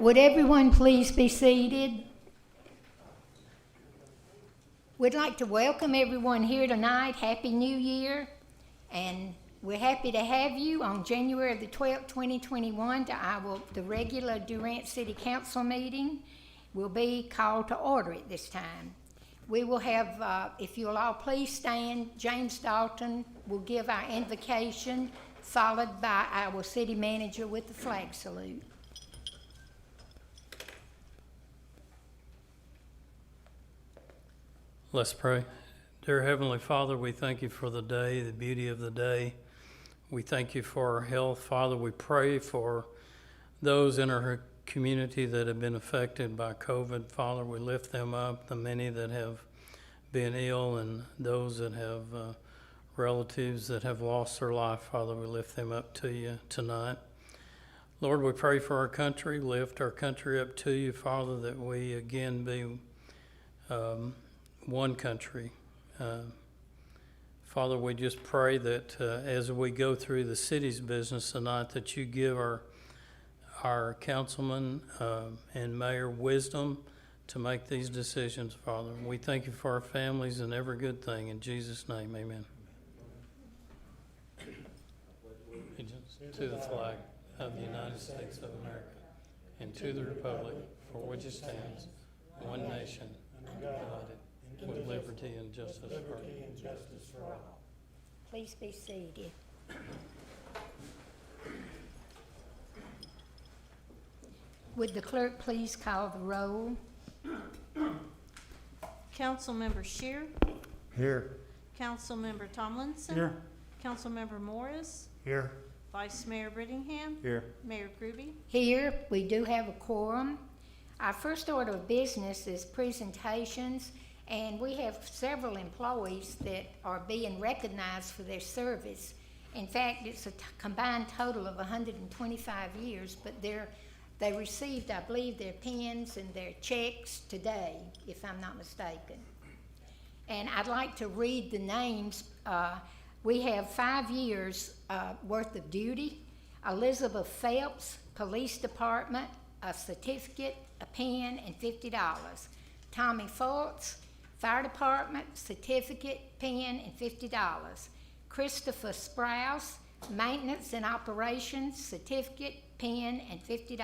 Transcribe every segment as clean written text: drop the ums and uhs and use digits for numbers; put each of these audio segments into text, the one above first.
Would everyone please be seated? We'd like to welcome everyone here tonight. Happy New Year. And we're happy to have you on January the 12th, 2021 to the regular Durant City Council meeting. Will be called to order at this time. We will have, if you'll all please stand, James Dalton will give our invocation, followed by our city manager with the flag salute. Let's pray. Dear Heavenly Father, we thank you for the day, the beauty of the day. We thank you for our health. Father, we pray for those in our community that have been affected by COVID. Father, we lift them up, the many that have been ill and those that have relatives that have lost their life. Father, we lift them up to you tonight. Lord, we pray for our country, lift our country up to you, Father, that we again be one country. Father, we just pray that as we go through the city's business tonight, that you give our councilman and mayor wisdom to make these decisions, Father. We thank you for our families and every good thing. In Jesus' name, amen. To the flag of the United States of America and to the republic for which it stands, one nation, united, with liberty and justice for all. Please be seated. Would the clerk please call the roll? Councilmember Shear. Here. Councilmember Tomlinson. Here. Councilmember Morris. Here. Vice Mayor Brittingham. Here. Mayor Groby. Here, we do have a quorum. Our first order of business is presentations, and we have several employees that are being recognized for their service. In fact, it's a combined total of 125 years, but they received, I believe, their pins and their checks today, if I'm not mistaken. And I'd like to read the names. We have 5 years worth of duty. Elizabeth Phelps, Police Department, a certificate, a pen, and $50. Tommy Fultz, Fire Department, certificate, pen, and $50. Christopher Sprouse, Maintenance and Operations, certificate, pen, and $50.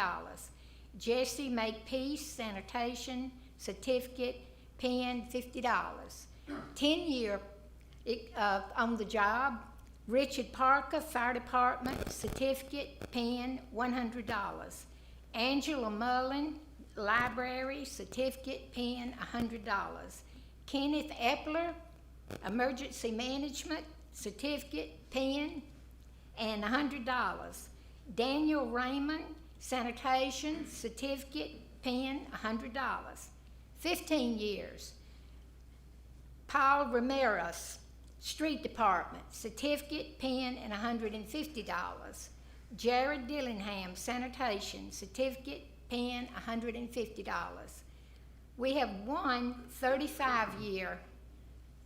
Jesse Makepeace, Sanitation, certificate, pen, $50. 10-year on the job. Richard Parker, Fire Department, certificate, pen, $100. Angela Mullen, Library, certificate, pen, $100. Kenneth Epler, Emergency Management, certificate, pen, and $100. Daniel Raymond, Sanitation, certificate, pen, $100. 15 years. Paul Ramirez, Street Department, certificate, pen, and $150. Jared Dillingham, Sanitation, certificate, pen, $150. We have one 35-year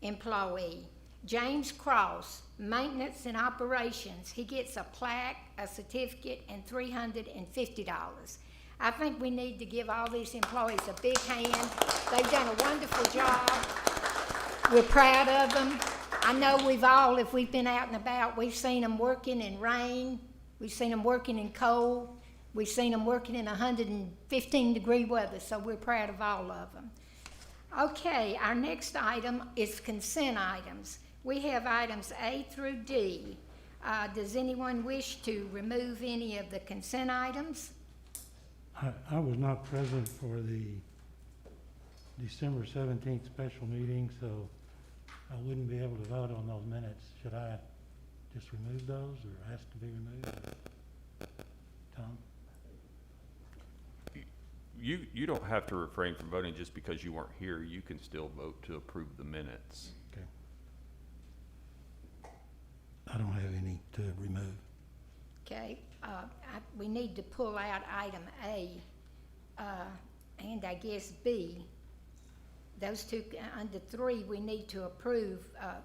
employee, James Cross, Maintenance and Operations. He gets a plaque, a certificate, and $350. I think we need to give all these employees a big hand. They've done a wonderful job. We're proud of them. I know if we've been out and about, we've seen them working in rain, we've seen them working in cold, we've seen them working in 115-degree weather, so we're proud of all of them. Okay, our next item is consent items. We have items A through D. Does anyone wish to remove any of the consent items? I was not present for the December 17th special meeting, so I wouldn't be able to vote on those minutes. Should I just remove those or ask to be removed? Tom? You don't have to refrain from voting just because you weren't here. You can still vote to approve the minutes. Okay. I don't have any to remove. Okay, we need to pull out item A and I guess B. Those two, under 3, we need to approve,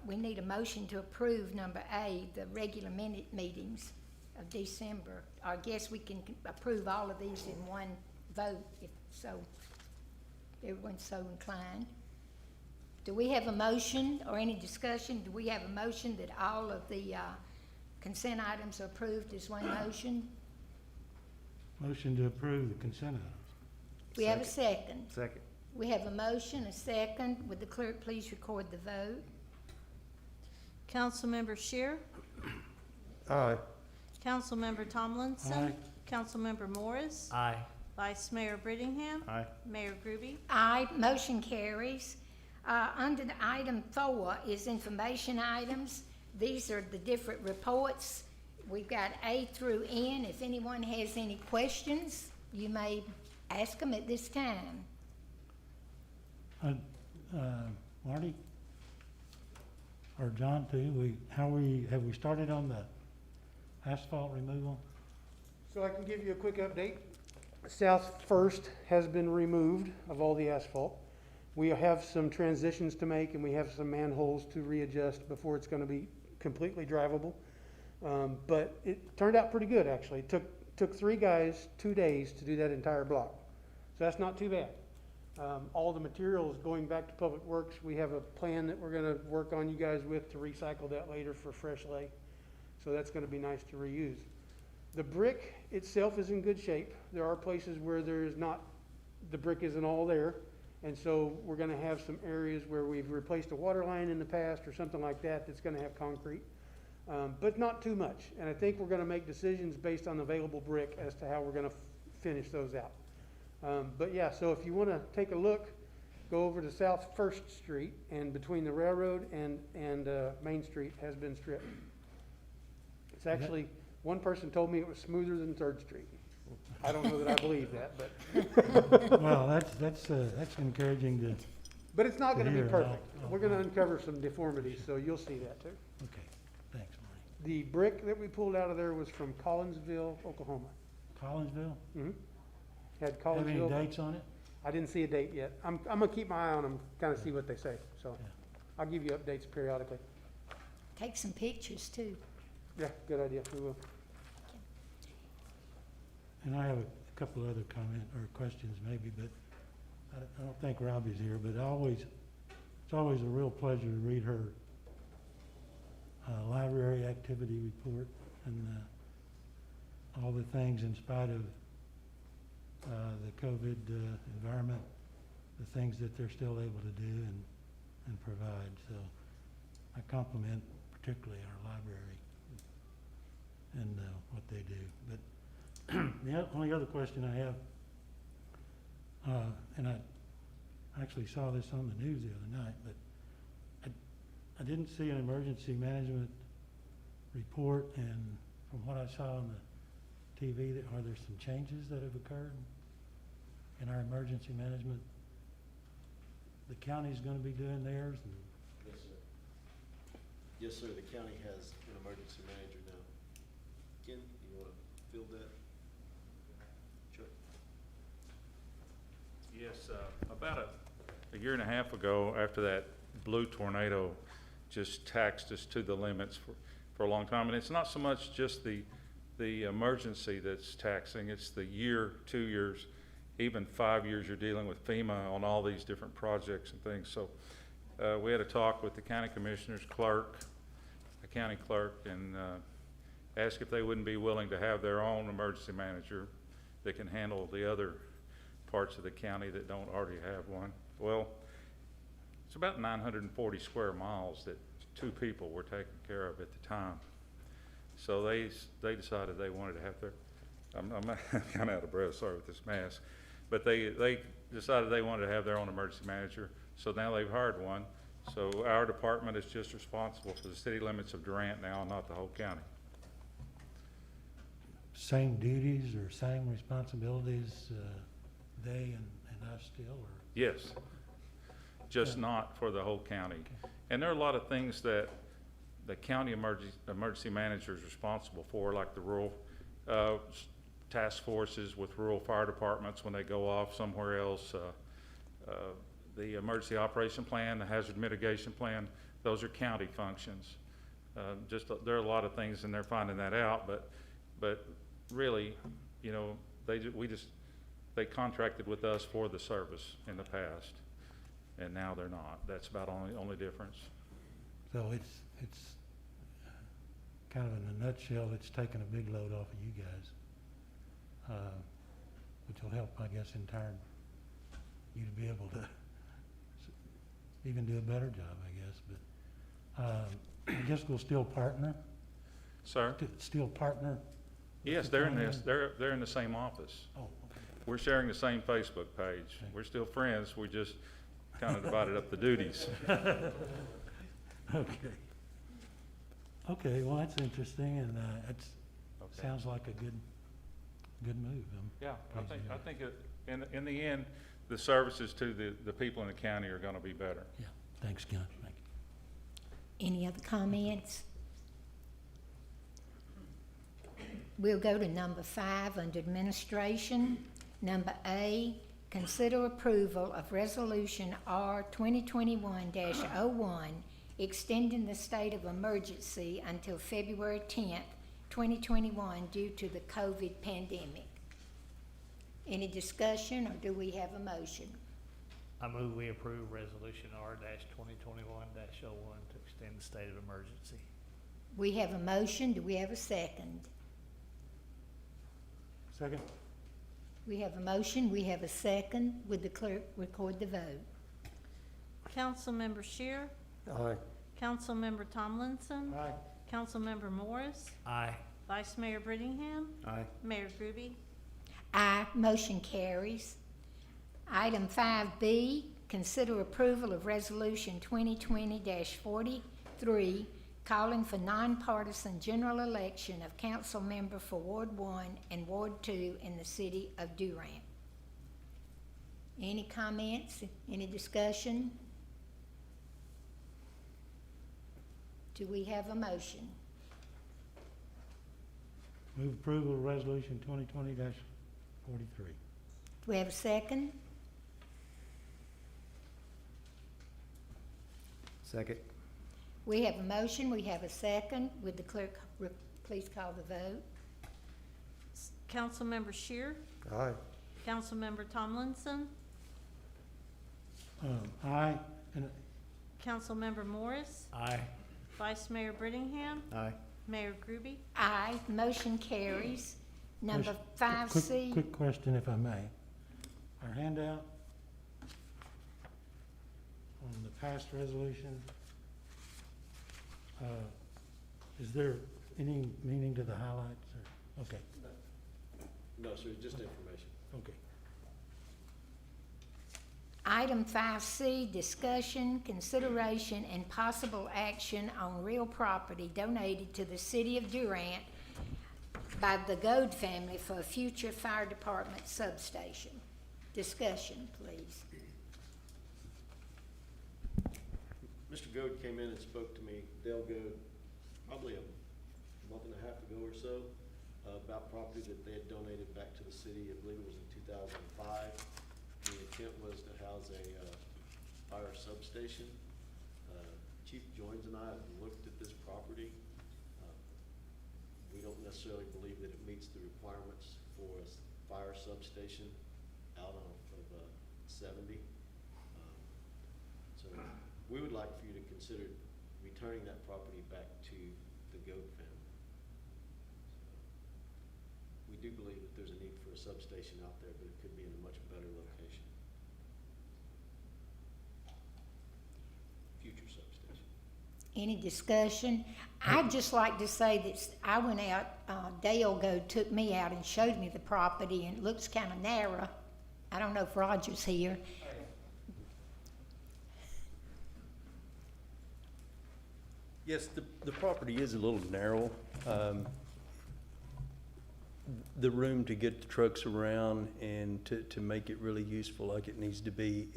we need a motion to approve number A, the regular minute meetings of December. I guess we can approve all of these in one vote if so, everyone's so inclined. Do we have a motion or any discussion? Do we have a motion that all of the consent items are approved as one motion? Motion to approve the consent items. We have a second. Second. We have a motion, a second. Would the clerk please record the vote? Councilmember Shear, Aye. Councilmember Tomlinson. Aye. Councilmember Morris. Aye. Vice Mayor Brittingham. Aye. Mayor Groby. Aye, motion carries. Under the item 4 is information items. These are the different reports. We've got A through N. If anyone has any questions, you may ask them at this time. Marty? Or John too, have we started on the asphalt removal? So I can give you a quick update. South First has been removed of all the asphalt. We have some transitions to make and we have some manholes to readjust before it's gonna be completely drivable. But it turned out pretty good, actually. It took 3 guys 2 days to do that entire block. So that's not too bad. All the materials going back to Public Works, we have a plan that we're gonna work on you guys with to recycle that later for fresh lay. So that's gonna be nice to reuse. The brick itself is in good shape. There are places where there is not, the brick isn't all there. And so we're gonna have some areas where we've replaced a water line in the past or something like that that's gonna have concrete. But not too much. And I think we're gonna make decisions based on available brick as to how we're gonna finish those out. But yeah, so if you wanna take a look, go over to South First Street and between the railroad and Main Street has been stripped. It's actually, one person told me it was smoother than Third Street. I don't know that I believe that, but, Well, that's encouraging but it's not gonna be Here, perfect. I'll- We're gonna uncover some deformities, so you'll see that too. okay, thanks, Marty. The brick that we pulled out of there was from Collinsville, Oklahoma. Collinsville, Had have any Collinsville, dates on it? I didn't see a date yet. I'm gonna keep my eye on them, kinda see what they say, so Yeah. I'll give you updates periodically. Take some pictures too. Yeah, good idea, we will. And I have a couple other comment or questions maybe, but I don't think Robbie's here, but it's always a real pleasure to read her library activity report and all the things in spite of the COVID environment, the things that they're still able to do and provide. So I compliment particularly our library and what they do. But the only other question I have, and I actually saw this on the news the other night, but I didn't see an emergency management report, and from what I saw on the TV, are there some changes that have occurred in our emergency management? The county's gonna be doing theirs, and Yes, sir. Yes, sir, the county has an emergency manager now. Ken, you wanna field that? Chuck? Yes, about a year and a half ago, after that blue tornado just taxed us to the limits for a long time. And it's not so much just the emergency that's taxing, it's the year, 2 years, even 5 years you're dealing with FEMA on all these different projects and things. So we had a talk with the county commissioner's clerk, the county clerk, and asked if they wouldn't be willing to have their own emergency manager that can handle the other parts of the county that don't already have one. Well, it's about 940 square miles that 2 people were taking care of at the time. So they decided they wanted to have their, I'm kind of out of breath, sorry with this mask, but they decided they wanted to have their own emergency manager. So now they've hired one. So our department is just responsible for the city limits of Durant now, not the whole county. same duties or same responsibilities, they and us still, or? Yes, just Yeah. not for the whole county. And there are a lot of things that the county emergency manager is responsible for, like the rural task forces with rural fire departments when they go off somewhere else. The emergency operation plan, the hazard mitigation plan, those are county functions. There are a lot of things, and they're finding that out, but really, you know, they contracted with us for the service in the past, and now they're not. That's about only difference. So it's kind of in a nutshell, it's taken a big load off of you guys, which will help, I guess, in turn, you to be able to even do a better job, I guess. But I guess we'll still partner, Sir? still partner. with Yes, the they're in county? this, they're in the same office. Oh, okay. We're sharing the same Facebook page. Okay. We're still friends, we just kind of divided up the duties. Okay. Okay, well, that's interesting, and it's, Okay. sounds like a good move. Yeah, Praise you. I think in the end, the services to the people in the county are gonna be better. Yeah, thanks, Ken, thank you. Any other comments? We'll go to number 5 under administration. Number A, consider approval of resolution R 2021-01, extending the state of emergency until February 10th, 2021 due to the COVID pandemic. Any discussion, or do we have a motion? I move we approve resolution R-2021-01 to extend the state of emergency. We have a motion, do we have a second? Second? We have a motion, we have a second. Would the clerk record the vote? Councilmember Shear, Aye. Councilmember Tomlinson, Aye. Councilmember Morris, Aye. Vice Mayor Brittingham, Aye. Mayor Groby. Aye, motion carries. Item 5B, consider approval of resolution 2020-43, calling for nonpartisan general election of council member for Ward 1 and Ward 2 in the city of Durant. Any comments, any discussion? Do we have a motion? Move approval of resolution 2020-43. Do we have a second? Second. We have a motion, we have a second. Would the clerk please call the vote? Councilmember Shear, Aye. Councilmember Tomlinson, Aye, and Councilmember Morris, Aye. Vice Mayor Brittingham, Aye. Mayor Groby. Aye, motion carries. Number Question- 5C. Quick question, if I may. Our handout on the past resolution, is there any meaning to the highlights, or, okay, No, sir, just information. okay. Item 5C, discussion, consideration, and possible action on real property donated to the city of Durant by the Gold family for a future fire department substation. Discussion, please. Mr. Goode came in and spoke to me, Dale Goode, probably a month and a half ago or so, about property that they had donated back to the city. I believe it was in 2005. The intent was to house a fire substation. Chief Joins and I have looked at this property. We don't necessarily believe that it meets the requirements for a fire substation out of 70. So we would like for you to consider returning that property back to the Goode family. We do believe that there's a need for a substation out there, but it could be in a much better location. Future substation. Any discussion? I'd just like to say that I went out, Dale Goode took me out and showed me the property, and it looks kind of narrow. I don't know if Roger's here. Yes, the property is a little narrow. The room to get the trucks around and to make it really useful like it needs to be,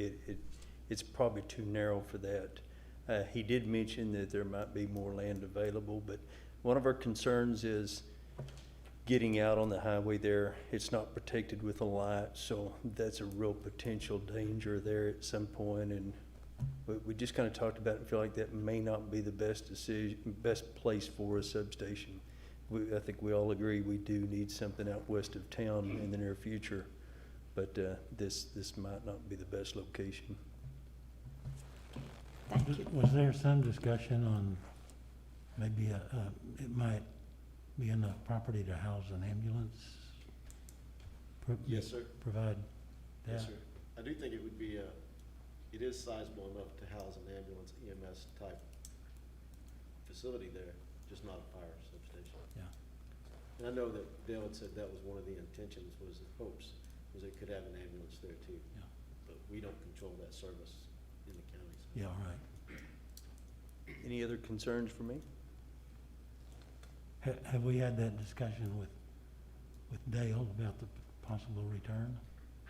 it's probably too narrow for that. He did mention that there might be more land available, but one of our concerns is getting out on the highway there. It's not protected with a light, so that's a real potential danger there at some point. And we just kind of talked about it and feel like that may not be the best place for a substation. I think we all agree we do need something out west of town in the near future. but this might not be the best location. Thank you. Was there some discussion on maybe it might be enough property to house an ambulance? Yes, sir. Provide that? Yes, sir. I do think it would be, it is sizable enough to house an ambulance EMS type facility there, just not a fire substation. Yeah. And I know that Dale had said that was one of the intentions, was the hopes, was it could have an ambulance there too. Yeah. But we don't control that service in the county, so. Yeah, all right. Any other concerns for me? Have we had that discussion with Dale about the possible return?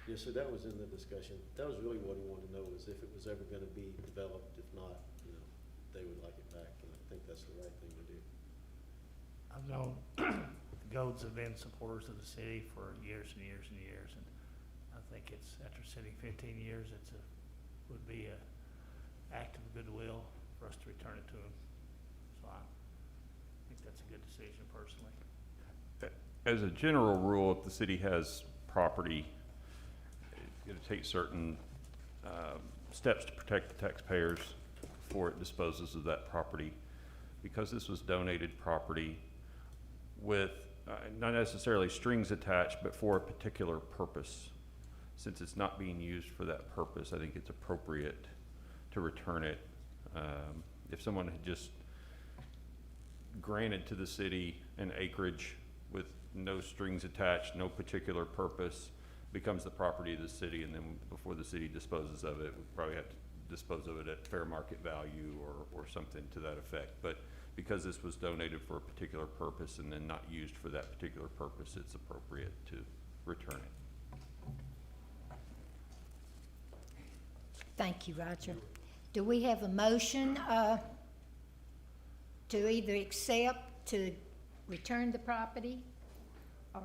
Yes, sir, that was in the discussion. That was really what he wanted to know, was if it was ever gonna be developed. If not, they would like it back, and I think that's the right thing to do. I've known the Goads have been supporters of the city for years and years and years, and I think it's, after sitting 15 years, would be a act of goodwill for us to return it to them. So I think that's a good decision personally. As a general rule, if the city has property, it's gonna take certain steps to protect the taxpayers before it disposes of that property. Because this was donated property with not necessarily strings attached, but for a particular purpose. Since it's not being used for that purpose, I think it's appropriate to return it. If someone had just granted to the city an acreage with no strings attached, no particular purpose, becomes the property of the city, and then before the city disposes of it, we probably have to dispose of it at fair market value or something to that effect. But because this was donated for a particular purpose and then not used for that particular purpose, it's appropriate to return it. Thank you, Roger. Do we have a motion to either accept, to return the property, or?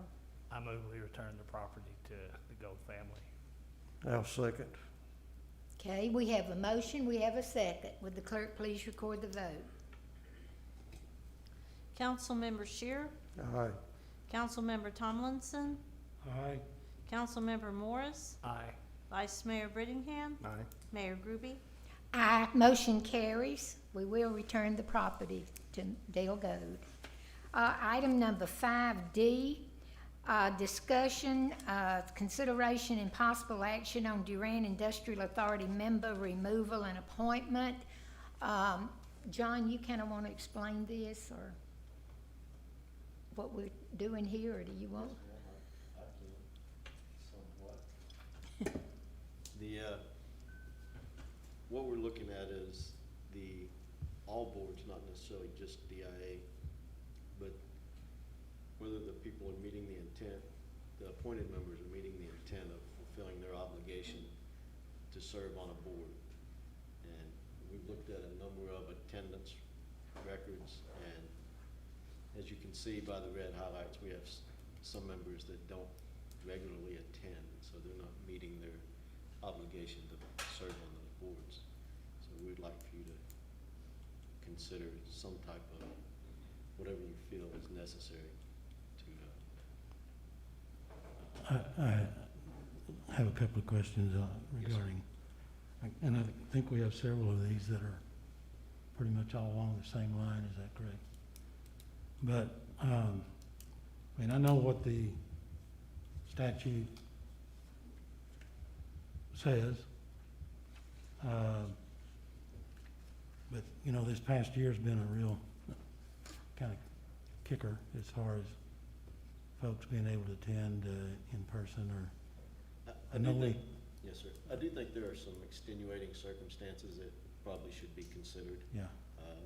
I move we return the property to the Goad family. I'll second. Okay, we have a motion, we have a second. Would the clerk please record the vote? Councilmember Shear, Aye. Councilmember Tomlinson, Aye. Councilmember Morris, Aye. Vice Mayor Brittingham, Aye. Mayor Groby. Aye, motion carries. We will return the property to Dale Goad. Item number 5D, discussion, consideration and possible action on Durant Industrial Authority member removal and appointment. John, you kind of want to explain this, or what we're doing here, or do you want? I can, somewhat. What we're looking at is all boards, not necessarily just DIA, but whether the people are meeting the intent, the appointed members are meeting the intent of fulfilling their obligation to serve on a board. And we've looked at a number of attendance records, and as you can see by the red highlights, we have some members that don't regularly attend, so they're not meeting their obligation to serve on those boards. So we'd like for you to consider some type of, whatever you feel is necessary to, I have a couple of questions regarding, and I think we have several of these that are pretty much all along the same line, is that correct? But, I mean, I know what the statute says, but, this past year's been a real kind of kicker as far as folks being able to attend in person, or, I I know do we, think, yes, sir. I do think there are some extenuating circumstances that probably should be considered. yeah,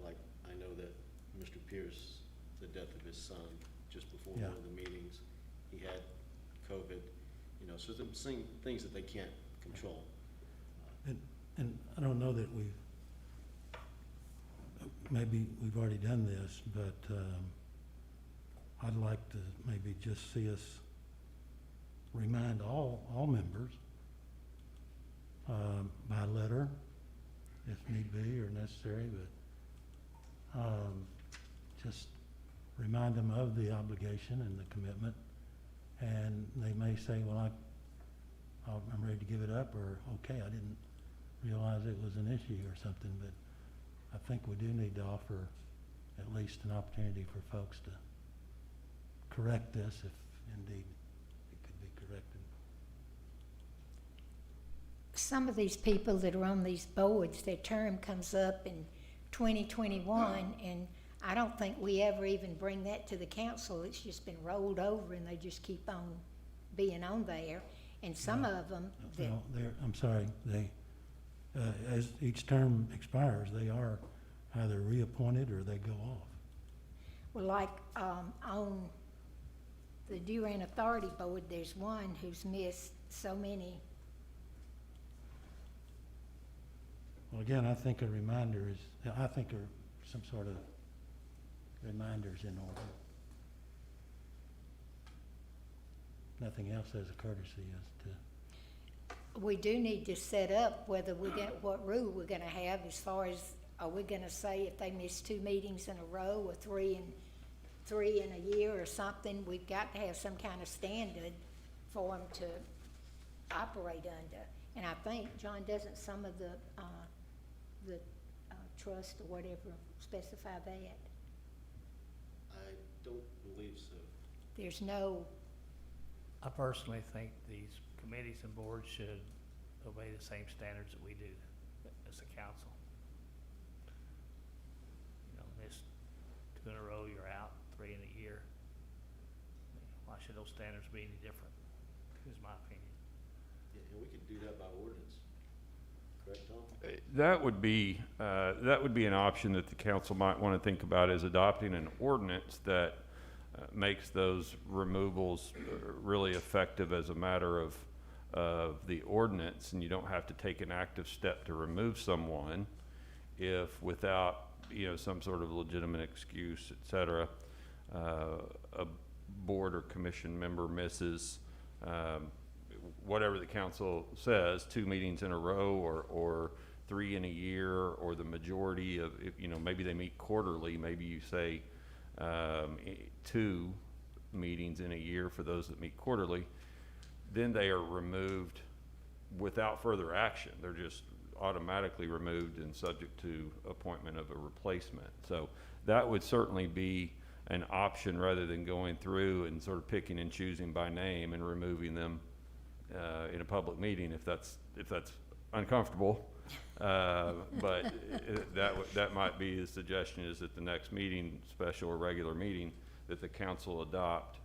Like, I know that Mr. Pierce, the death of his son, just before Yeah. one of the meetings, he had COVID, so there's some things that they can't control. and I don't know that maybe we've already done this, but I'd like to maybe just see us remind all members by letter, if need be or necessary, but just remind them of the obligation and the commitment. And they may say, well, I'm ready to give it up, or, okay, I didn't realize it was an issue or something, but I think we do need to offer at least an opportunity for folks to correct this if indeed it could be corrected. Some of these people that are on these boards, their term comes up in 2021, and I don't think we ever even bring that to the council. It's just been rolled over, and they just keep on being on there. And some of them that, Well, I'm sorry, they, as each term expires, they are either reappointed or they go off. well, like, on the Durant Authority Board, there's one who's missed so many. Well, again, I think a reminder is, I think some sort of reminders in order. Nothing else as a courtesy as to, We do need to set up whether what rule we're gonna have as far as, are we gonna say if they miss 2 meetings in a row or 3 in a year or something? We've got to have some kind of standard for them to operate under. And I think, John, doesn't some of the trust or whatever specify that? I don't believe so. There's no, I personally think these committees and boards should obey the same standards that we do as a council. You know, miss 2 in a row, you're out, 3 in a year. I mean, why should those standards be any different, is my opinion. Yeah, and we could do that by ordinance. Correct, Tom? That would be an option that the council might want to think about, is adopting an ordinance that makes those removals really effective as a matter of the ordinance, and you don't have to take an active step to remove someone if, without, you know, some sort of legitimate excuse, et cetera, a board or commission member misses whatever the council says, 2 meetings in a row, or 3 in a year, or the majority of, you know, maybe they meet quarterly, maybe you say 2 meetings in a year for those that meet quarterly, then they are removed without further action. They're just automatically removed and subject to appointment of a replacement. So that would certainly be an option, rather than going through and sort of picking and choosing by name and removing them in a public meeting, if that's uncomfortable. But that might be the suggestion, is at the next meeting, special or regular meeting, that the council adopt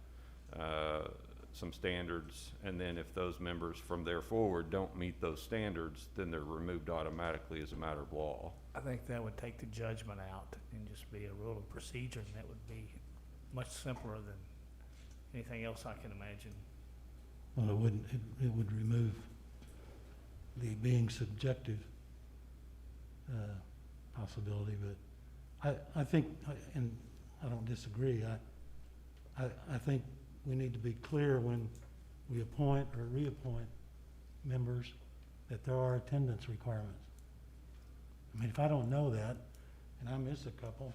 some standards, and then if those members from there forward don't meet those standards, then they're removed automatically as a matter of law. I think that would take the judgment out and just be a rule of procedure, and that would be much simpler than anything else I can imagine. well, it would remove the being subjective possibility, but I think, and I don't disagree, I think we need to be clear when we appoint or reappoint members that there are attendance requirements. I mean, if I don't know that, and I miss a couple,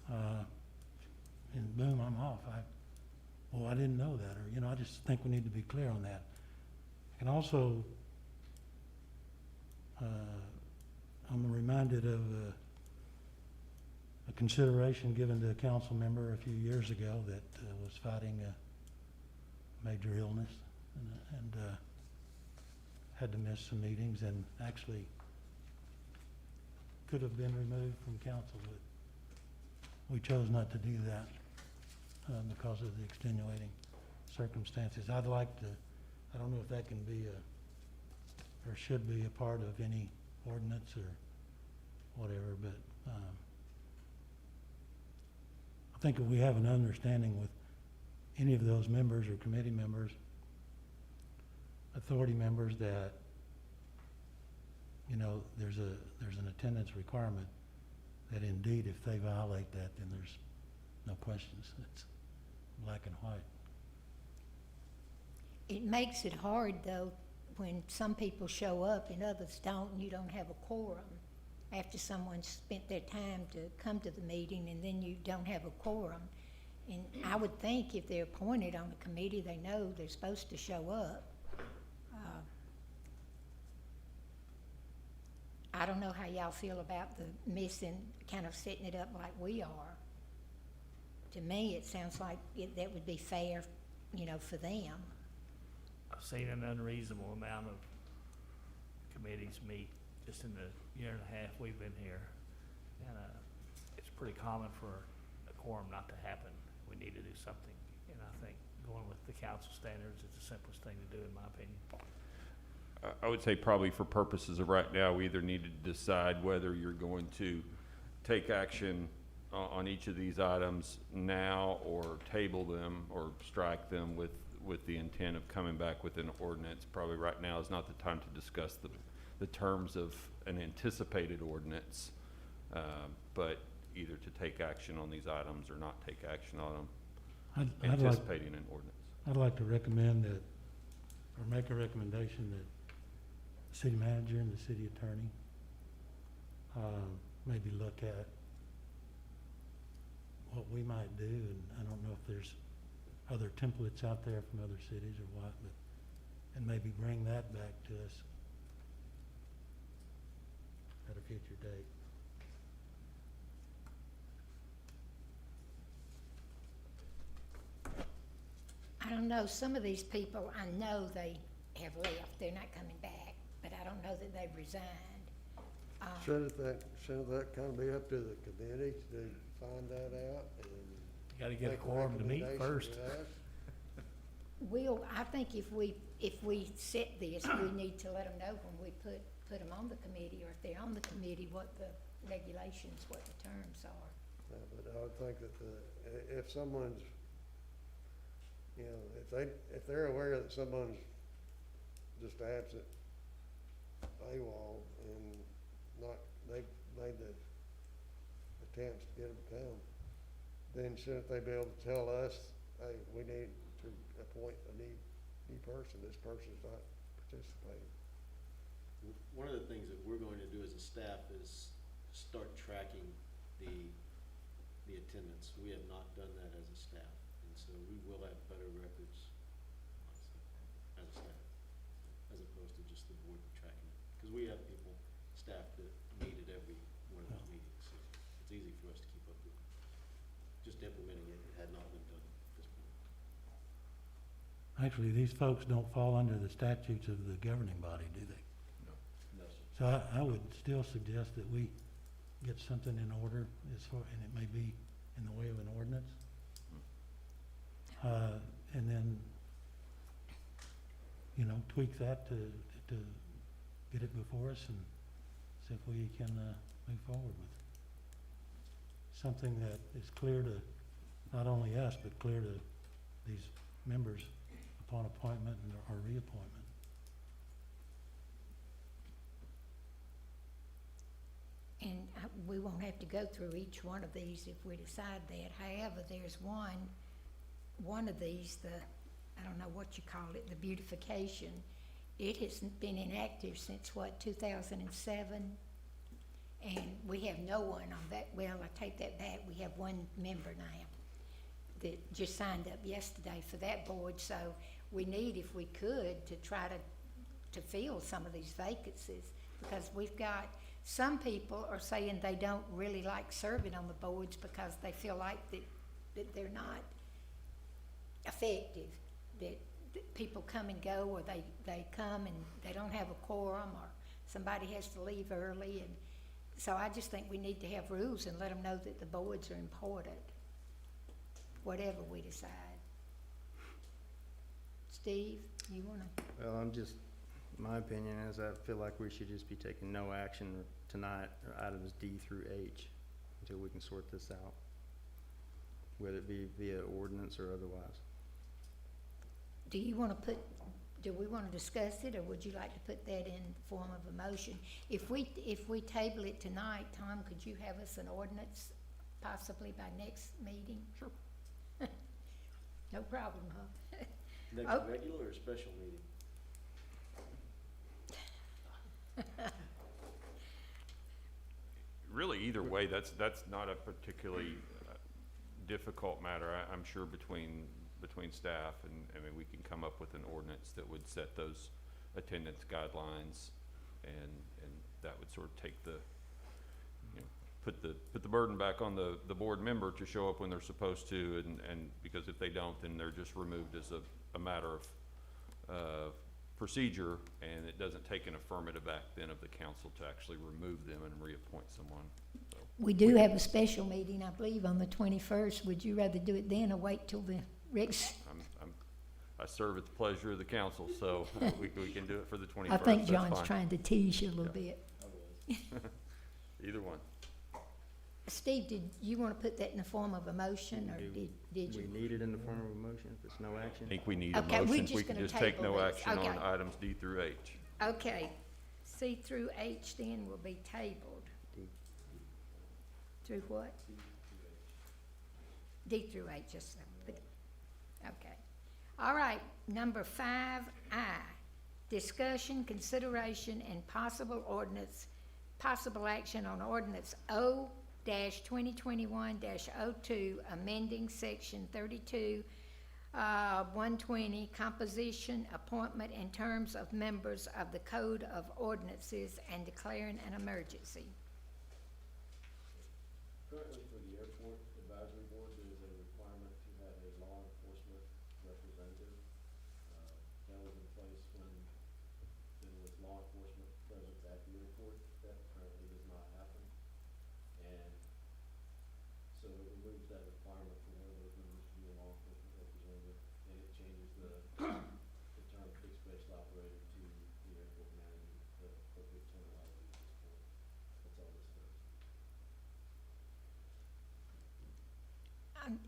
and boom, I'm off, I didn't know that, or, you know, I just think we need to be clear on that. And also, I'm reminded of a consideration given to a council member a few years ago that was fighting a major illness and had to miss some meetings, and actually could have been removed from council, but we chose not to do that because of the extenuating circumstances. I'd like to, I don't know if that can be or should be a part of any ordinance or whatever, but I think if we have an understanding with any of those members or committee members, authority members, that, you know, there's an attendance requirement, that indeed if they violate that, then there's no questions. It's black and white. it makes it hard though, when some people show up and others don't, and you don't have a quorum. After someone's spent their time to come to the meeting, and then you don't have a quorum. And I would think if they're appointed on a committee, they know they're supposed to show up. I don't know how y'all feel about the missing, kind of setting it up like we are. To me, it sounds like that would be fair, you know, for them. I've seen an unreasonable amount of committees meet just in the year and a half we've been here. And, it's pretty common for a quorum not to happen. We need to do something. And I think going with the council standards is the simplest thing to do, in my opinion. I would say probably for purposes of right now, we either need to decide whether you're going to take action on each of these items now, or table them, or strike them with the intent of coming back with an ordinance. Probably right now is not the time to discuss the terms of an anticipated ordinance, but either to take action on these items or not take action on them, I'd like, anticipating an ordinance. I'd like to recommend that, or make a recommendation that the city manager and the city attorney, maybe look at what we might do, and I don't know if there's other templates out there from other cities or what, but, and maybe bring that back to us at a future date. I don't know, some of these people, I know they have left, they're not coming back, but I don't know that they've resigned. Shouldn't that kind of be up to the committee to find that out and You gotta get a make quorum to meet recommendation first. to us? I think if we set this, we need to let them know when we put them on the committee, or if they're on the committee, what the regulations, what the terms are. Yeah, but I would think that if someone's, you know, if they're aware that someone's just absent, AWOL, and they've made the attempts to get them to come, then shouldn't they be able to tell us, hey, we need to appoint a new person, this person's not participating? One of the things that we're going to do as a staff is start tracking the attendance. We have not done that as a staff, and so we will have better records as a staff, as opposed to just the board tracking it. Because we have people, staff that meet at every one of those meetings, so it's easy for us to keep up with. Just implementing it had not been done at this point. Actually, these folks don't fall under the statutes of the governing body, do they? No, sir. So I would still suggest that we get something in order as far, and it may be in the way of an ordinance. And then, you know, tweak that to get it before us and see if we can, move forward with something that is clear to not only us, but clear to these members upon appointment or reappointment. And we won't have to go through each one of these if we decide that. However, there's one of these, I don't know what you call it, the beautification. It has been inactive since, 2007? And we have no one on that. Well, I take that back. We have one member now that just signed up yesterday for that board. So we need, if we could, to try to fill some of these vacancies, because we've got, some people are saying they don't really like serving on the boards because they feel like that they're not effective, that people come and go, or they come and they don't have a quorum, or somebody has to leave early. And so I just think we need to have rules and let them know that the boards are important, whatever we decide. Steve, you wanna? Well, my opinion is I feel like we should just be taking no action tonight, items D through H, until we can sort this out, whether it be via ordinance or otherwise. Do we want to discuss it, or would you like to put that in form of a motion? If we table it tonight, Tom, could you have us an ordinance possibly by next meeting? Sure. No problem, huh? Next Oh. regular or special meeting? Really, either way, that's not a particularly difficult matter. I'm sure between staff, and I mean, we can come up with an ordinance that would set those attendance guidelines, and that would sort of take the, you know, put the burden back on the board member to show up when they're supposed to, and because if they don't, then they're just removed as a matter of procedure, and it doesn't take an affirmative act then of the council to actually remove them and reappoint someone, so. We do have a special meeting, I believe, on the 21st. Would you rather do it then or wait till the Rex? I serve at the pleasure of the council, so we can do it for the 21st. I think that's John's fine. trying to tease you a little bit. Either one. Steve, did you want to put that in the form of a motion, or Do did We you? need it in the form of a motion if it's no action? I think we need a Okay, we're motion. just We can gonna just take table no this. action on Okay. items D through H. Okay, C through H then will be tabled. D. Through what? D through H, just, okay. All right, number 5I, discussion, consideration, and possible action on ordinance O-2021-02, amending section 32, 120, composition, appointment, and terms of members of the Code of Ordinances and declaring an emergency. Currently, for the Airport Advisory Board, there is a requirement to have a law enforcement representative. That was in place when there was law enforcement presence at the airport. That currently does not happen. And so it removes that requirement for one of those members to be a law enforcement representative, and it changes the term fixed-based operator to the airport manager, the appropriate terminology at this point. That's all this does.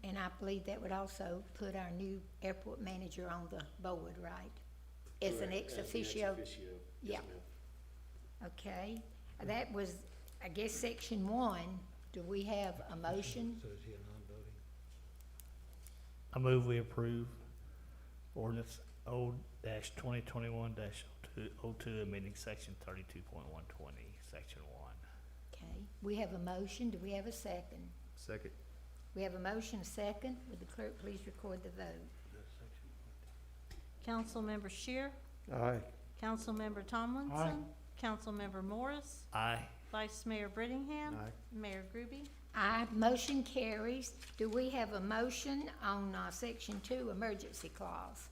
And I believe that would also put our new airport manager on the board, right? As an Correct, ex as the officio? Yes, Yeah. ma'am. Okay, that was, I guess, section 1. Do we have a motion? So is he a non-voting? I move we approve ordinance O-2021-02, amending section 32.120, section 1. Okay, we have a motion. Do we have a second? Second. We have a motion, a second. Would the clerk please record the vote? Councilmember Shear, Aye. Councilmember Tomlinson, Councilmember Morris, Aye. Vice Mayor Brittingham, Aye. Mayor Groby. Aye, motion carries. Do we have a motion on section 2, emergency clause?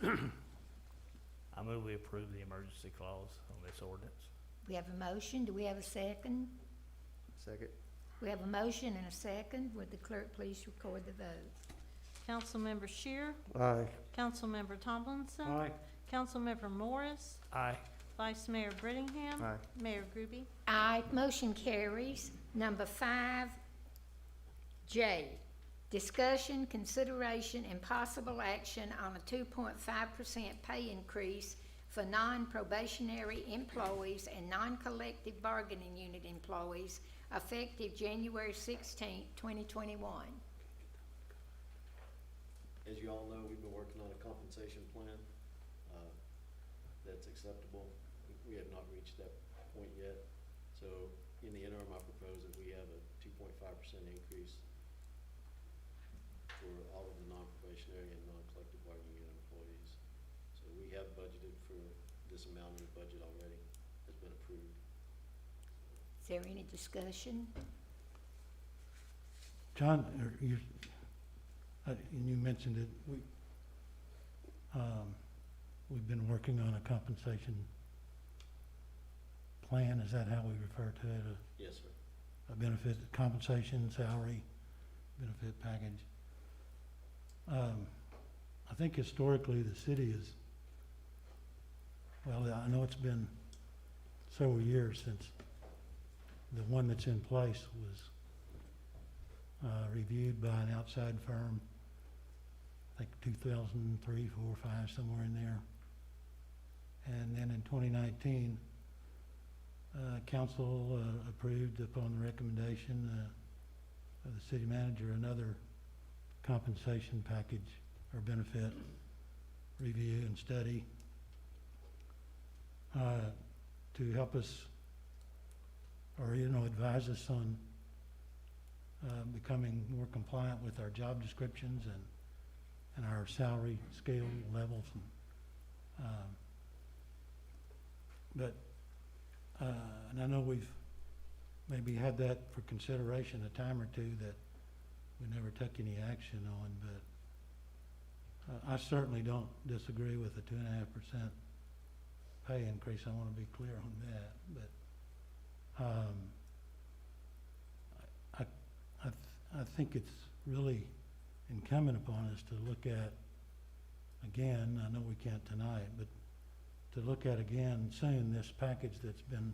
I move we approve the emergency clause on this ordinance. We have a motion. Do we have a second? Second. We have a motion and a second. Would the clerk please record the vote? Councilmember Shear, Aye. Councilmember Tomlinson, Aye. Councilmember Morris, Aye. Vice Mayor Brittingham, Aye. Mayor Groby. Aye, motion carries. Number 5J, discussion, consideration, and possible action on a 2.5% pay increase for non-probationary employees and non-collective bargaining unit employees effective January 16, 2021. As you all know, we've been working on a compensation plan, that's acceptable. We have not reached that point yet. So in the interim, I propose that we have a 2.5% increase for all of the non-probationary and non-collective bargaining unit employees. So we have budgeted for this amount in the budget already, has been approved. Is there any discussion? John, and you mentioned it, we've been working on a compensation plan, is that how we refer to it? Yes, sir. A benefit, compensation, salary, benefit package. I think historically the city is, well, I know it's been several years since the one that's in place was reviewed by an outside firm, I think 2003, 4, 5, somewhere in there. And then in 2019, council approved upon the recommendation of the city manager another compensation package or benefit review and study to help us or, advise us on becoming more compliant with our job descriptions and our salary scale levels. But And I know we've maybe had that for consideration a time or two that we never took any action on, but I certainly don't disagree with the 2.5% pay increase. I want to be clear on that, but I think it's really incumbent upon us to look at, again, I know we can't tonight, but to look at again soon this package that's been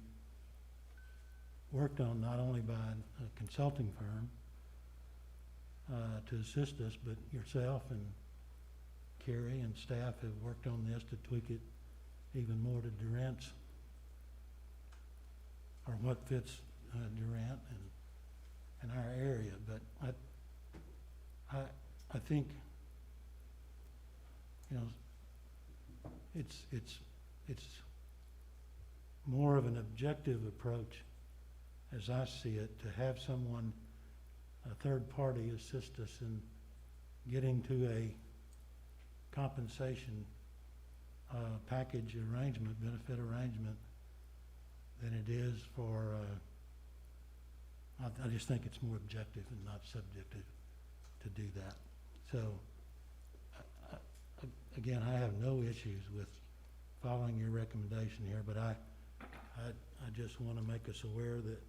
worked on not only by a consulting firm to assist us, but yourself and Carrie and staff have worked on this to tweak it even more to Durant's, or what fits Durant and our area. But I think, you know, it's more of an objective approach, as I see it, to have someone, a third party, assist us in getting to a compensation package arrangement, benefit arrangement, than it is for, I just think it's more objective and not subjective to do that. So, again, I have no issues with following your recommendation here, but I just want to make us aware that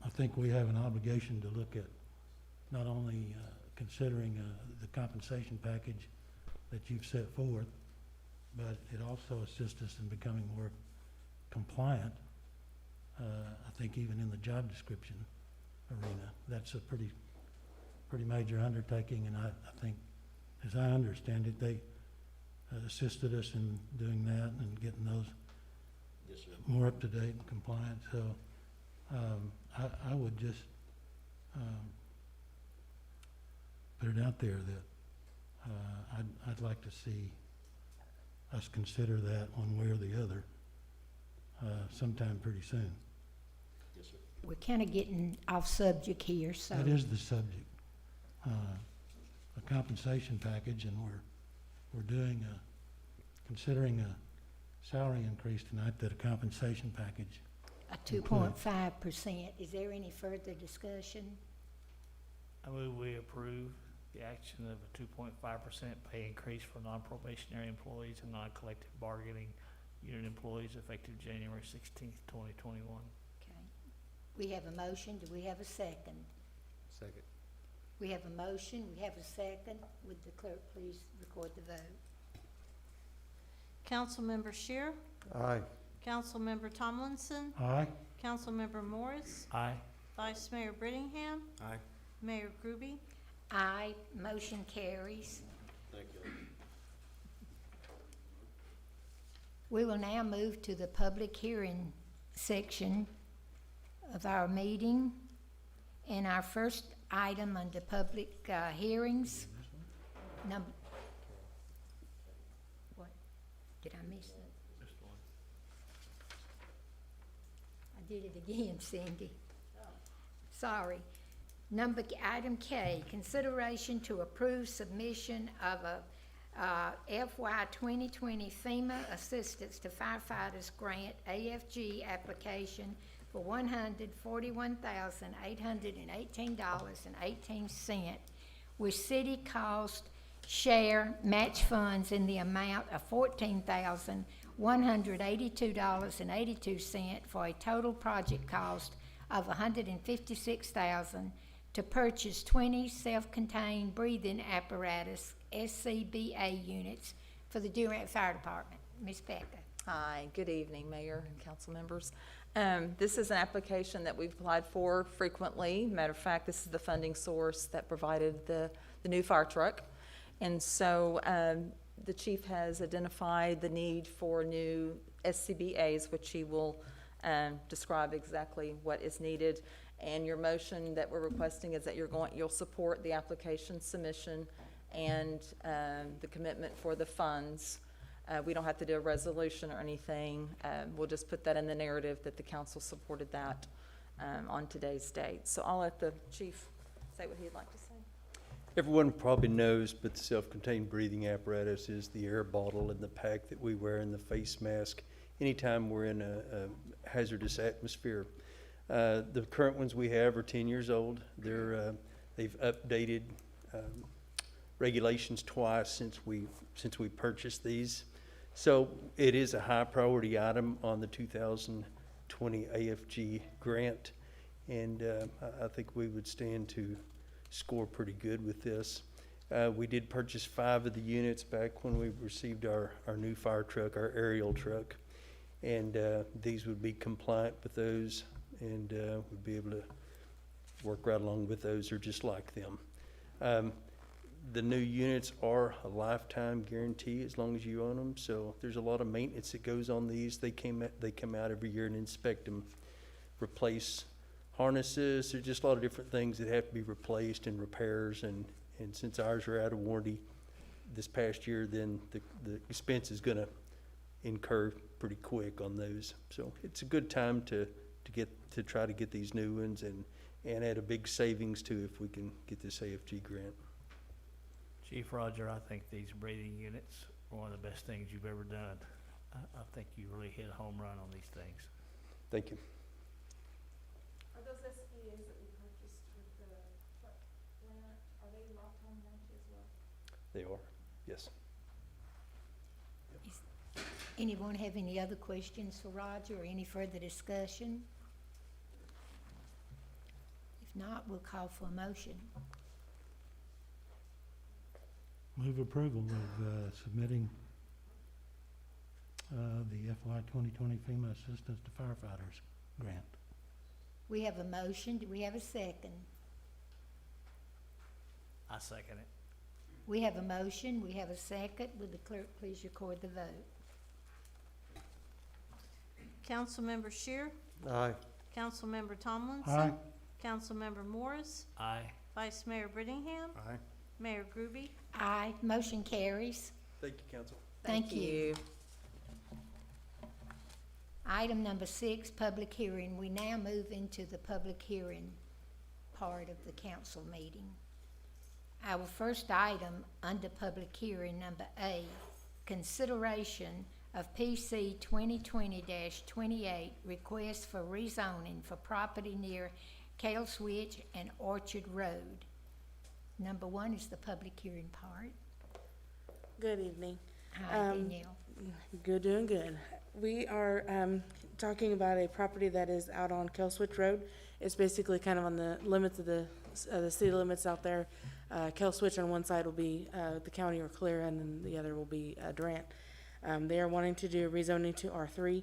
I think we have an obligation to look at not only considering the compensation package that you've set forth, but it also assists us in becoming more compliant. I think even in the job description arena, that's a pretty major undertaking, and I think, as I understand it, they assisted us in doing that and getting those Yes, sir. more up to date and compliant. So I would just put it out there that I'd like to see us consider that one way or the other sometime pretty soon. Yes, sir. We're kind of getting off subject here, so. That is the subject, a compensation package, and we're doing considering a salary increase tonight, that a compensation package. A 2.5%. Is there any further discussion? I move we approve the action of a 2.5% pay increase for non-probationary employees and non-collective bargaining unit employees effective January 16th, 2021. Okay. We have a motion. Do we have a second? Second. We have a motion. We have a second. Would the clerk please record the vote? Councilmember Shear, Aye. Councilmember Tomlinson, Aye? Councilmember Morris, Aye. Vice Mayor Brittingham, Aye. Mayor Groby. Aye. Motion carries. Thank you. We will now move to the public hearing section of our meeting. And our first item under public hearings, number, what? Did I miss it? Just one. I did it again, Cindy. Sorry. Item K, consideration to approve submission of a FY 2020 FEMA Assistance to Firefighters Grant AFG application for $141,818.18, with city cost share match funds in the amount of $14,182.82 for a total project cost of $156,000 to purchase 20 self-contained breathing apparatus SCBA units for the Durant Fire Department. Ms. Becca. Hi, good evening, Mayor and council members. This is an application that we've applied for frequently. Matter of fact, this is the funding source that provided the new fire truck. And so the chief has identified the need for new SCBA's, which he will describe exactly what is needed. And your motion that we're requesting is that you'll support the application submission and the commitment for the funds. We don't have to do a resolution or anything. We'll just put that in the narrative that the council supported that on today's date. So I'll let the chief say what he'd like to say. Everyone probably knows, but the self-contained breathing apparatus is the air bottle and the pack that we wear and the face mask anytime we're in a hazardous atmosphere. The current ones we have are 10 years old. They've updated regulations twice since we purchased these. So it is a high priority item on the 2020 AFG grant, and I think we would stand to score pretty good with this. We did purchase 5 of the units back when we received our new fire truck, our aerial truck, and these would be compliant with those, and would be able to work right along with those or just like them. The new units are a lifetime guarantee as long as you own them, so there's a lot of maintenance that goes on these. They come out every year and inspect them, replace harnesses. There's just a lot of different things that have to be replaced and repairs, and since ours are out of warranty this past year, then the expense is gonna incur pretty quick on those. So it's a good time to try to get these new ones and add a big savings too if we can get this AFG grant. Chief Roger, I think these breathing units are one of the best things you've ever done. I think you really hit a home run on these things. Thank you. Are those SPAs that we purchased with the grant, are they lifetime warranty as well? They are, yes. Anyone have any other questions for Roger or any further discussion? If not, we'll call for a motion. Move approval of submitting the FY 2020 FEMA Assistance to Firefighters grant. We have a motion. Do we have a second? I second it. We have a motion. We have a second. Would the clerk please record the vote? Councilmember Shear, Aye. Councilmember Tomlinson. Aye. Councilmember Morris, Aye. Vice Mayor Brittingham, Aye. Mayor Groby. Aye. Motion carries. Thank you, council. Thank you. Item number 6, public hearing. We now move into the public hearing part of the council meeting. Our first item under public hearing, number A, consideration of PC 2020-28, request for rezoning for property near Kale Switch and Orchard Road. Number 1 is the public hearing part. Good evening. Hi, Danielle. Good, doing good. We are talking about a property that is out on Kell Switch Road. It's basically kind of on the limits of the city limits out there. Kell Switch on one side will be the county or Clear, and then the other will be Durant. They are wanting to do a rezoning to R3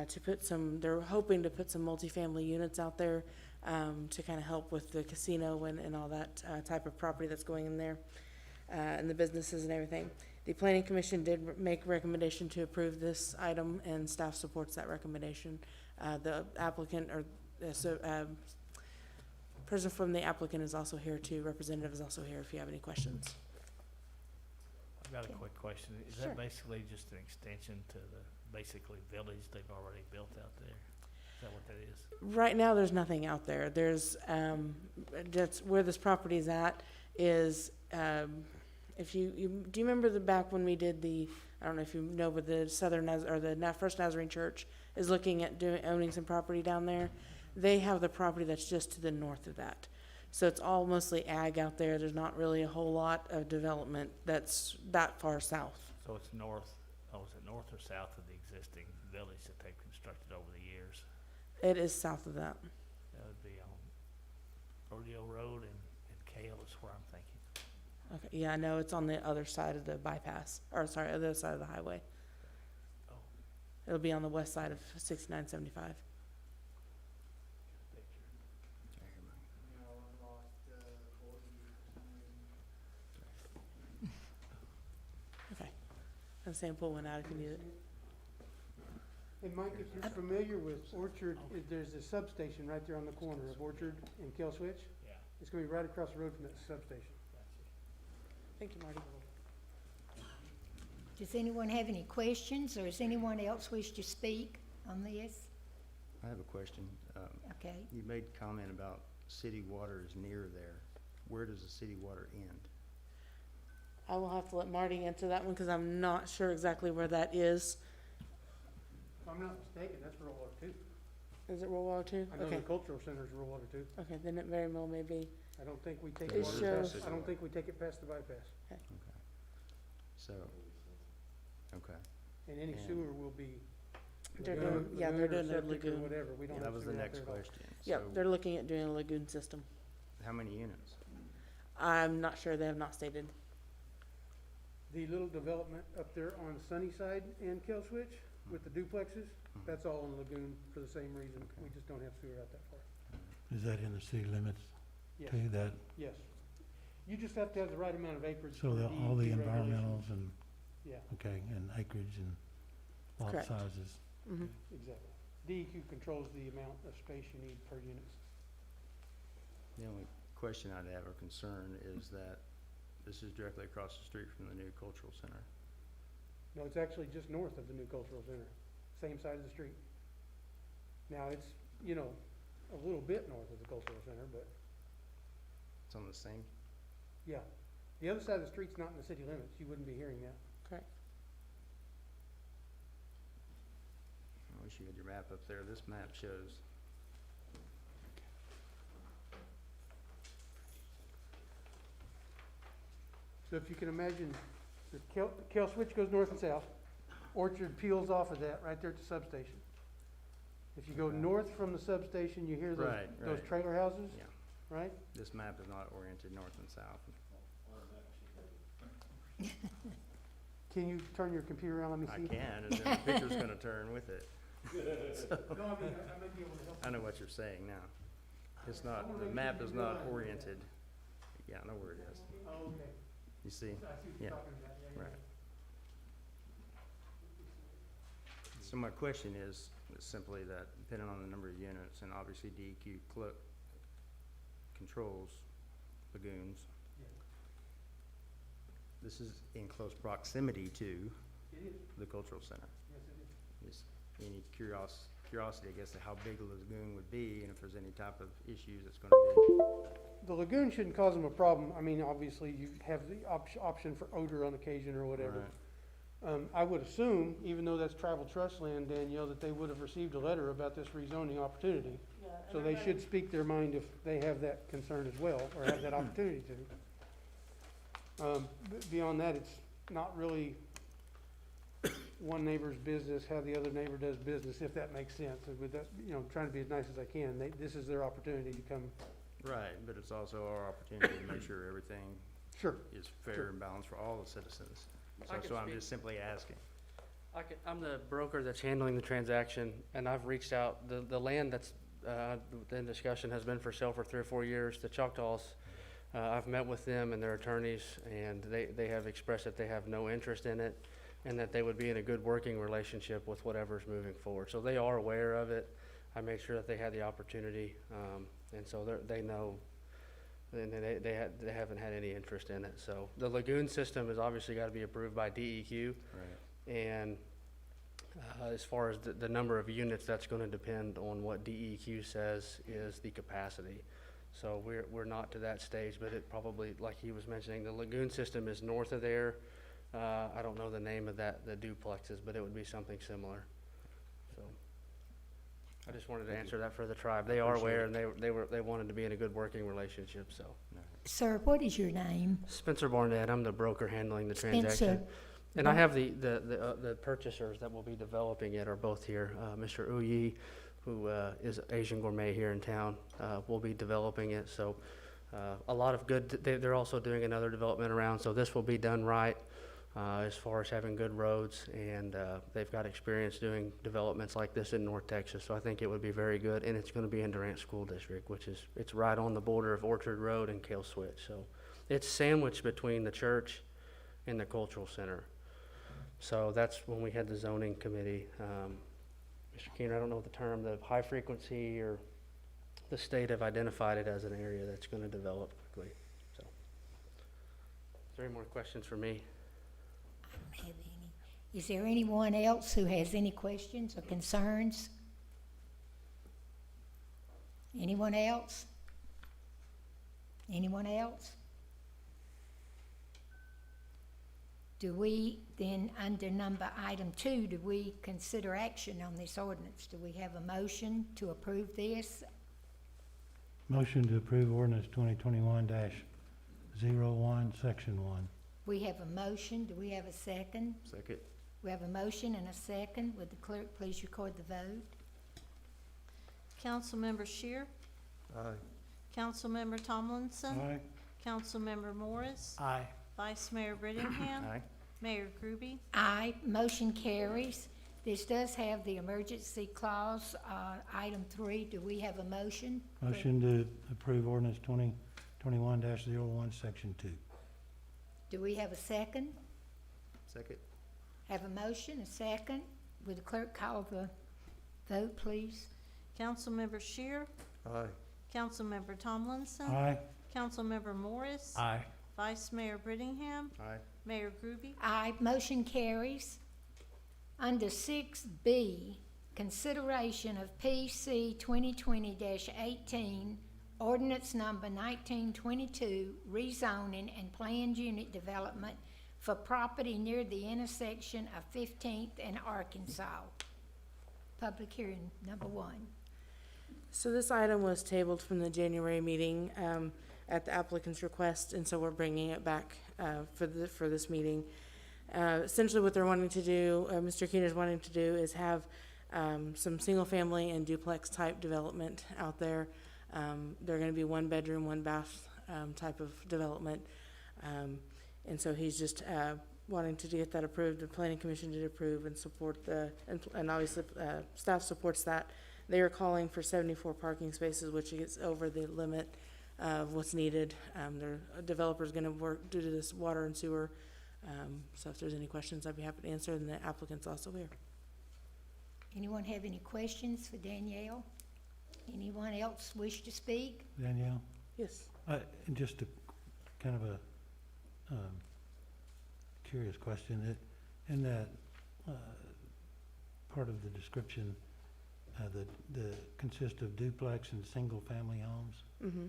to put some, they're hoping to put some multifamily units out there to kind of help with the casino and all that type of property that's going in there and the businesses and everything. The Planning Commission did make a recommendation to approve this item, and staff supports that recommendation. The applicant or person from the applicant is also here too. Representative is also here if you have any questions. I've got a quick question. Is Sure. that basically just an extension to the basically village they've already built out there? Is that what that is? Right now, there's nothing out there. There's, that's where this property is at is, if do you remember the back when we did I don't know if you know, but the First Nazarene Church is looking at owning some property down there. They have the property that's just to the north of that. So it's all mostly ag out there. There's not really a whole lot of development that's that far south. So it's north, is it north or south of the existing village that they've constructed over the years? It is south of that. That would be on Rodeo Road and Kale is where I'm thinking. Okay, yeah, no, it's on the other side of the bypass, or sorry, other side of the highway. Oh. It'll be on the west side of 6975. Okay. I'm saying pull one out if you need it. Hey, Mike, if you're familiar with Orchard, there's a substation right there on the corner of Orchard and Kell Switch. Yeah. It's gonna be right across the road from that substation. Thank you, Marty. Does anyone have any questions, or does anyone else wish to speak on this? I have a question. Okay. You made comment about city water is near there. Where does the city water end? I will have to let Marty answer that one because I'm not sure exactly where that is. If I'm not mistaken, that's rural water too. Is it World War II? I know Okay, the cultural center is rural water too. okay, then it very well may be. I don't think we take It it past, shows- I don't think we take it past the bypass. So, okay. And any And- sewer will be. They're lagoon- doing, yeah, they're lagoon or doing a septic or lagoon. Whatever, we don't That have was the sewer out next there at all. question. Yep, So, they're looking at doing a lagoon system. how many units? I'm not sure, they have not stated. The little development up there on Sunnyside and Kill Switch with the duplexes, that's all in lagoon for the same reason. We just don't have sewer out that far. Is that in the city limits Yes, too, that, yes. You just have to have the right amount of acreage. so for the, all the DEP regulations. environmentals and, Yeah, okay, and acreage and lot Correct. sizes? Mm-hmm. exactly. DEQ controls the amount of space you need per unit. The only question I'd have or concern is that this is directly across the street from the new cultural center. No, it's actually just north of the new cultural center, same side of the street. Now, it's, you know, a little bit north of the cultural center, but It's on the same, yeah. The other side of the street's not in the city limits. You wouldn't be hearing that. Correct. I wish you had your map up there. This map shows. So if you can imagine, the Kell Switch goes north and south. Orchard peels off of that right there at the substation. If you go Okay. north from the substation, you hear those, Right, those right. trailer houses, Yeah. right? This map is not oriented north and south. Can you turn your computer around, let me I see? can, and then the picture's gonna turn with it. No, I mean, I might be able to help. I know what you're saying now. It's not, the map is not oriented. Yeah, I know where it is. Oh, okay. You see? I see what Yeah, you're talking about, yeah, yeah. right. So my question is simply that depending on the number of units, and obviously DEQ controls lagoons, Yeah. this is in close proximity to It is, the cultural center. yes, it is. Just any curiosity, I guess, of how big a lagoon would be and if there's any type of issues it's gonna be. The lagoon shouldn't cause them a problem. I mean, obviously, you have the option for odor on occasion or whatever. Right. I would assume, even though that's travel trust land, Danielle, that they would have received a letter about this rezoning opportunity. So they should speak their mind if they have that concern as well, or have that opportunity to. Beyond that, it's not really one neighbor's business how the other neighbor does business, if that makes sense. And with that, you know, trying to be as nice as I can, this is their opportunity to come. Right, but it's also our opportunity to make sure everything Sure. is fair Sure. and balanced for all the citizens. I can So I'm speak. just simply asking. I'm the broker that's handling the transaction, and I've reached out, the land that's, in discussion has been for sale for 3 or 4 years. The Choctaws, I've met with them and their attorneys, and they have expressed that they have no interest in it, and that they would be in a good working relationship with whatever's moving forward. So they are aware of it. I made sure that they had the opportunity, and so they know, and they haven't had any interest in it. So the lagoon system has obviously got to be approved by DEQ. Right. And as far as the number of units, that's going to depend on what DEQ says is the capacity. So we're not to that stage, but it probably, like he was mentioning, the lagoon system is north of there. I don't know the name of the duplexes, but it would be something similar. So I just wanted to answer that for the tribe. They are aware, and they wanted to be in a good working relationship, so. Sir, what is your name? Spencer Barnett, I'm the broker handling the Spencer. transaction. And I have the purchasers that will be developing it are both here. Mr. Uyi, who is Asian Gourmet here in town, will be developing it. So a lot of good, they're also doing another development around, so this will be done right as far as having good roads. And they've got experience doing developments like this in North Texas, so I think it would be very good. And it's going to be in Durant School District, which is, it's right on the border of Orchard Road and Kell Switch. So it's sandwiched between the church and the cultural center. So that's when we had the zoning committee. Mr. Keener, I don't know the term, the high frequency, or the state have identified it as an area that's going to develop quickly. So, is there any more questions for me? I don't have any. Is there anyone else who has any questions or concerns? Anyone else? Anyone else? Do we then, under item 2, do we consider action on this ordinance? Do we have a motion to approve this? Motion to approve ordinance 2021-01, section 1. We have a motion. Do we have a second? Second. We have a motion and a second. Would the clerk please record the vote? Councilmember Shear, Aye. Councilmember Tomlinson, Aye. Councilmember Morris, Aye. Vice Mayor Brittingham, Aye. Mayor Groby. Aye, motion carries. This does have the emergency clause, item 3. Do we have a motion? Motion to approve ordinance 2021-01, section 2. Do we have a second? Second. Have a motion, a second. Would the clerk call the vote, please? Councilmember Shear, Aye. Councilmember Tomlinson, Aye. Councilmember Morris, Aye. Vice Mayor Brittingham, Aye. Mayor Groby. Aye, motion carries. Under 6B, consideration of PC 2020-18, ordinance number 1922, rezoning and planned unit development for property near the intersection of 15th and Arkansas. Public hearing number 1. So this item was tabled from the January meeting at the applicant's request, and so we're bringing it back for this meeting. Essentially what they're wanting to do, Mr. Keener's wanting to do, is have some single-family and duplex-type development out there. They're going to be 1 bedroom, 1 bath type of development. And so he's just wanting to get that approved. The planning commission did approve and support and obviously staff supports that. They are calling for 74 parking spaces, which is over the limit of what's needed. Their developer's gonna work due to this water and sewer. So if there's any questions, I'd be happy to answer, and the applicant's also here. Anyone have any questions for Danielle? Anyone else wish to speak? Danielle? Yes. And just a kind of a curious question. In that part of the description, the consist of duplex and single-family homes, Mm-hmm.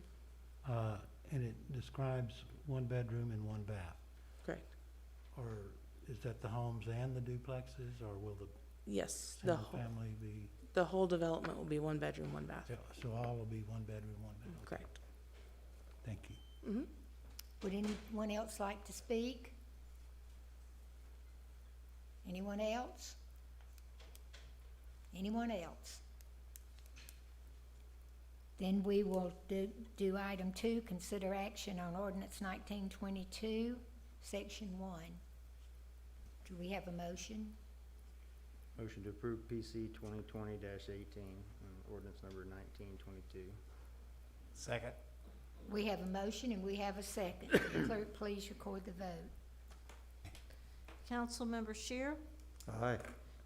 and it describes 1 bedroom and 1 bath. Correct. Or is that the homes and the duplexes, or will the Yes, single-family be? the whole development will be 1 bedroom, 1 bath. So all will be 1 bedroom, 1 bath? Okay. Correct. Thank you. Mm-hmm. Would anyone else like to speak? Anyone else? Anyone else? Then we will do item 2, consider action on ordinance 1922, section 1. Do we have a motion? Motion to approve PC 2020-18, ordinance number 1922. Second. We have a motion and we have a second. Clerk, please record the vote. Councilmember Shear, Aye.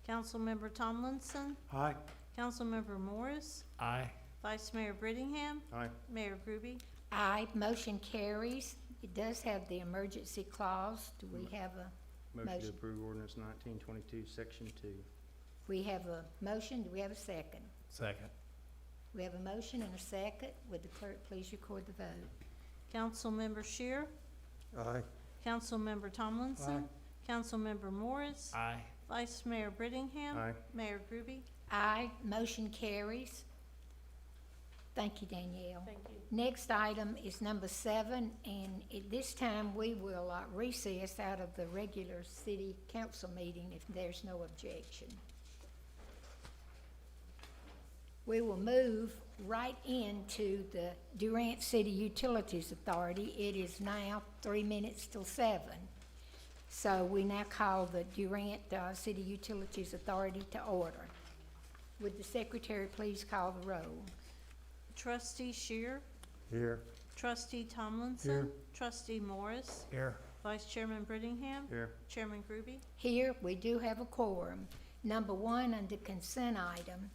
Councilmember Tomlinson, Aye. Councilmember Morris, Aye. Vice Mayor Brittingham, Aye. Mayor Groby. Aye, motion carries. It does have the emergency clause. Do we have a Motion to Motion. approve ordinance 1922, section 2. We have a motion, do we have a second? Second. We have a motion and a second. Would the clerk please record the vote? Councilmember Shear, Aye. Councilmember Tomlinson, Councilmember Morris, Aye. Vice Mayor Brittingham, Aye. Mayor Groby. Aye, motion carries. Thank you, Danielle. Thank you. Next item is number 7, and at this time, we will recess out of the regular city council meeting if there's no objection. We will move right into the Durant City Utilities Authority. It is now 3 minutes till 7. So we now call the Durant City Utilities Authority to order. Would the secretary please call the roll? Trustee Shear, Here. Trustee Tomlinson, Here. Trustee Morris, Here. Vice Chairman Brittingham, Here. Chairman Groby. Here, we do have a quorum. Number 1 under consent item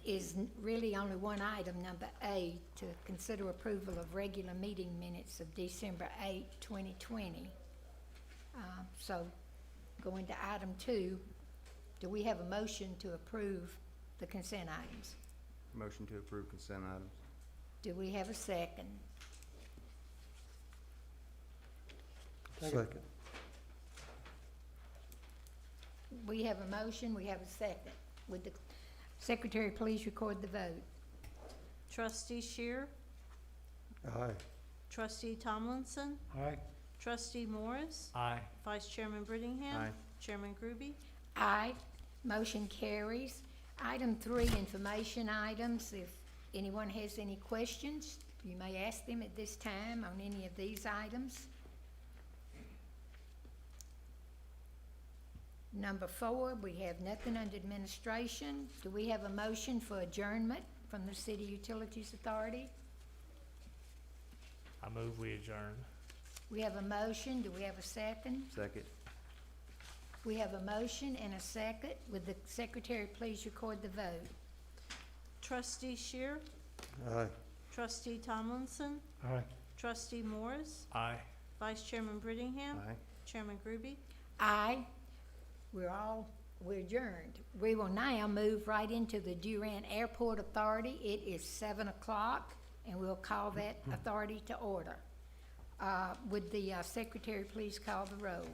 is really only one item, number A, to consider approval of regular meeting minutes of December 8, 2020. So going to item 2, do we have a motion to approve the consent items? Motion to approve consent items. Do we have a second? Second. We have a motion, we have a second. Would the secretary please record the vote? Trustee Shear, Aye. Trustee Tomlinson, Aye. Trustee Morris, Aye. Vice Chairman Brittingham. Aye. Chairman Groby. Aye. Motion carries. Item 3, information items. If anyone has any questions, you may ask them at this time on any of these items. Number 4, we have nothing under administration. Do we have a motion for adjournment from the City Utilities Authority? I move we adjourn. We have a motion. Do we have a second? Second. We have a motion and a second. Would the secretary please record the vote? Trustee Shear, Aye. Trustee Tomlinson, Aye. Trustee Morris, Aye. Vice Chairman Brittingham. Aye. Chairman Groby. Aye. We're adjourned. We will now move right into the Durant Airport Authority. It is 7 o'clock, and we'll call that authority to order. Would the secretary please call the roll?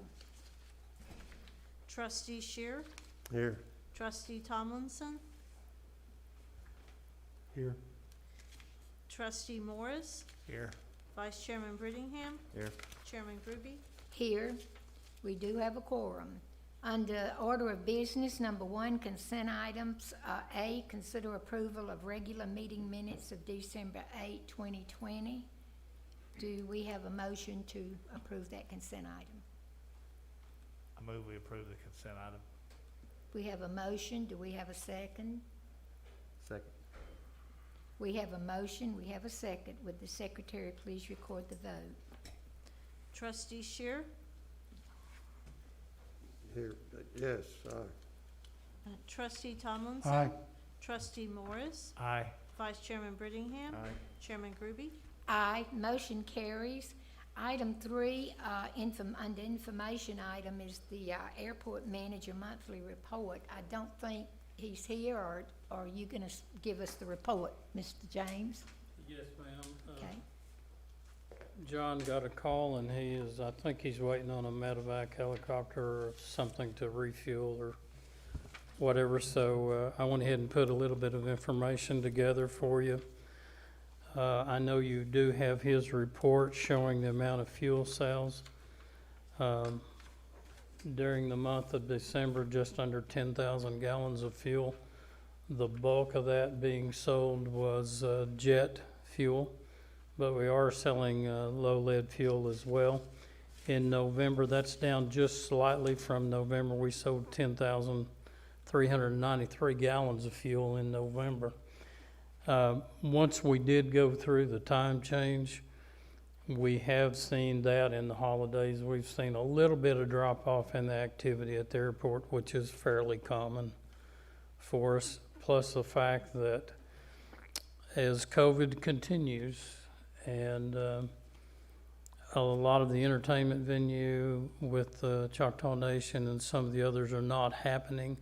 Trustee Shear, Here. Trustee Tomlinson, Here. Trustee Morris, Here. Vice Chairman Brittingham. Here. Chairman Groby. Here, we do have a quorum. Under order of business, number 1, consent items. A, consider approval of regular meeting minutes of December 8, 2020. Do we have a motion to approve that consent item? I move we approve the consent item. We have a motion. Do we have a second? Second. We have a motion. We have a second. Would the secretary please record the vote? Trustee Shear, Here. Yes, aye. Trustee Tomlinson. Aye. Trustee Morris, Aye. Vice Chairman Brittingham. Aye. Chairman Groby. Aye. Motion carries. Item 3, under information item is the airport manager monthly report. I don't think he's here, or are you gonna give us the report, Mr. James? Yes, ma'am. Okay. John got a call and I think he's waiting on a medevac helicopter or something to refuel or whatever. So I went ahead and put a little bit of information together for you. I know you do have his report showing the amount of fuel sales. During the month of December, just under 10,000 gallons of fuel. The bulk of that being sold was jet fuel, but we are selling low lead fuel as well. In November, that's down just slightly from November. We sold 10,393 gallons of fuel in November. Once we did go through the time change, we have seen that in the holidays. We've seen a little bit of drop off in the activity at the airport, which is fairly common for us. Plus the fact that as COVID continues and a lot of the entertainment venue with the Choctaw Nation and some of the others are not happening.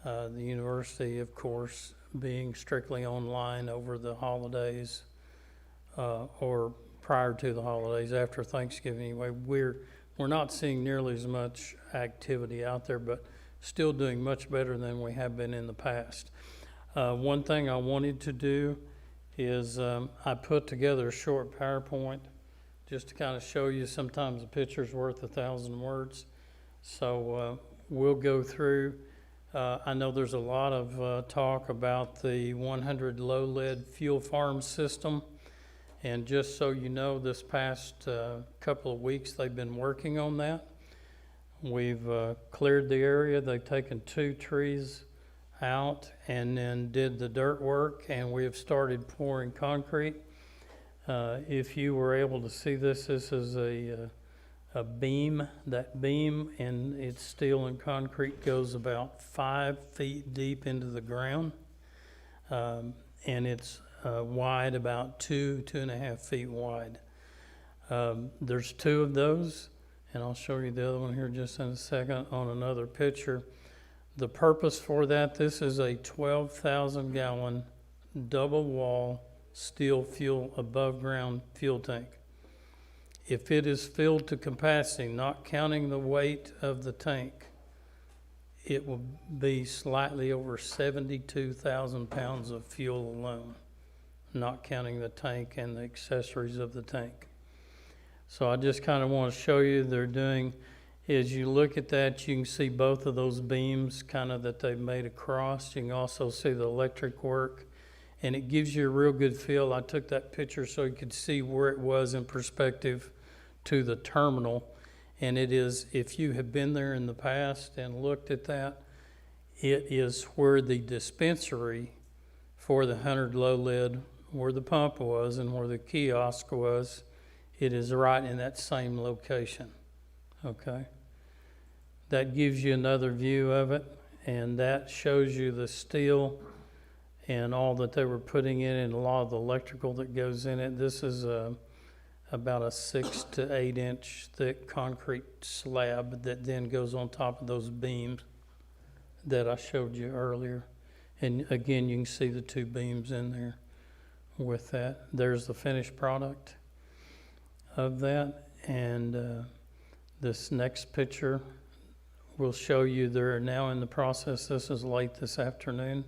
The university, of course, being strictly online over the holidays or prior to the holidays, after Thanksgiving anyway. We're not seeing nearly as much activity out there, but still doing much better than we have been in the past. One thing I wanted to do is I put together a short PowerPoint just to kind of show you sometimes a picture's worth 1,000 words. So we'll go through. I know there's a lot of talk about the 100 low lead fuel farm system. And just so you know, this past couple of weeks they've been working on that. We've cleared the area. They've taken 2 trees out and then did the dirt work, and we have started pouring concrete. If you were able to see this, this is a beam. That beam, and it's steel and concrete, goes about 5 feet deep into the ground, and it's wide, about 2.5 feet wide. There's 2 of those, and I'll show you the other one here just in a second on another picture. The purpose for that, this is a 12,000 gallon double wall steel fuel above ground fuel tank. If it is filled to capacity, not counting the weight of the tank, it will be slightly over 72,000 pounds of fuel alone, not counting the tank and the accessories of the tank. So I just kind of want to show you they're doing, as you look at that, you can see both of those beams kind of that they've made across. You can also see the electric work, and it gives you a real good feel. I took that picture so you could see where it was in perspective to the terminal. And it is, if you have been there in the past and looked at that, it is where the dispensary for the 100 low lead, where the pump was and where the kiosk was, it is right in that same location, okay? That gives you another view of it, and that shows you the steel and all that they were putting in and a lot of the electrical that goes in it. This is about a 6 to 8 inch thick concrete slab that then goes on top of those beams that I showed you earlier. And again, you can see the two beams in there with that. There's the finished product of that. And this next picture will show you they're now in the process. This is late this afternoon.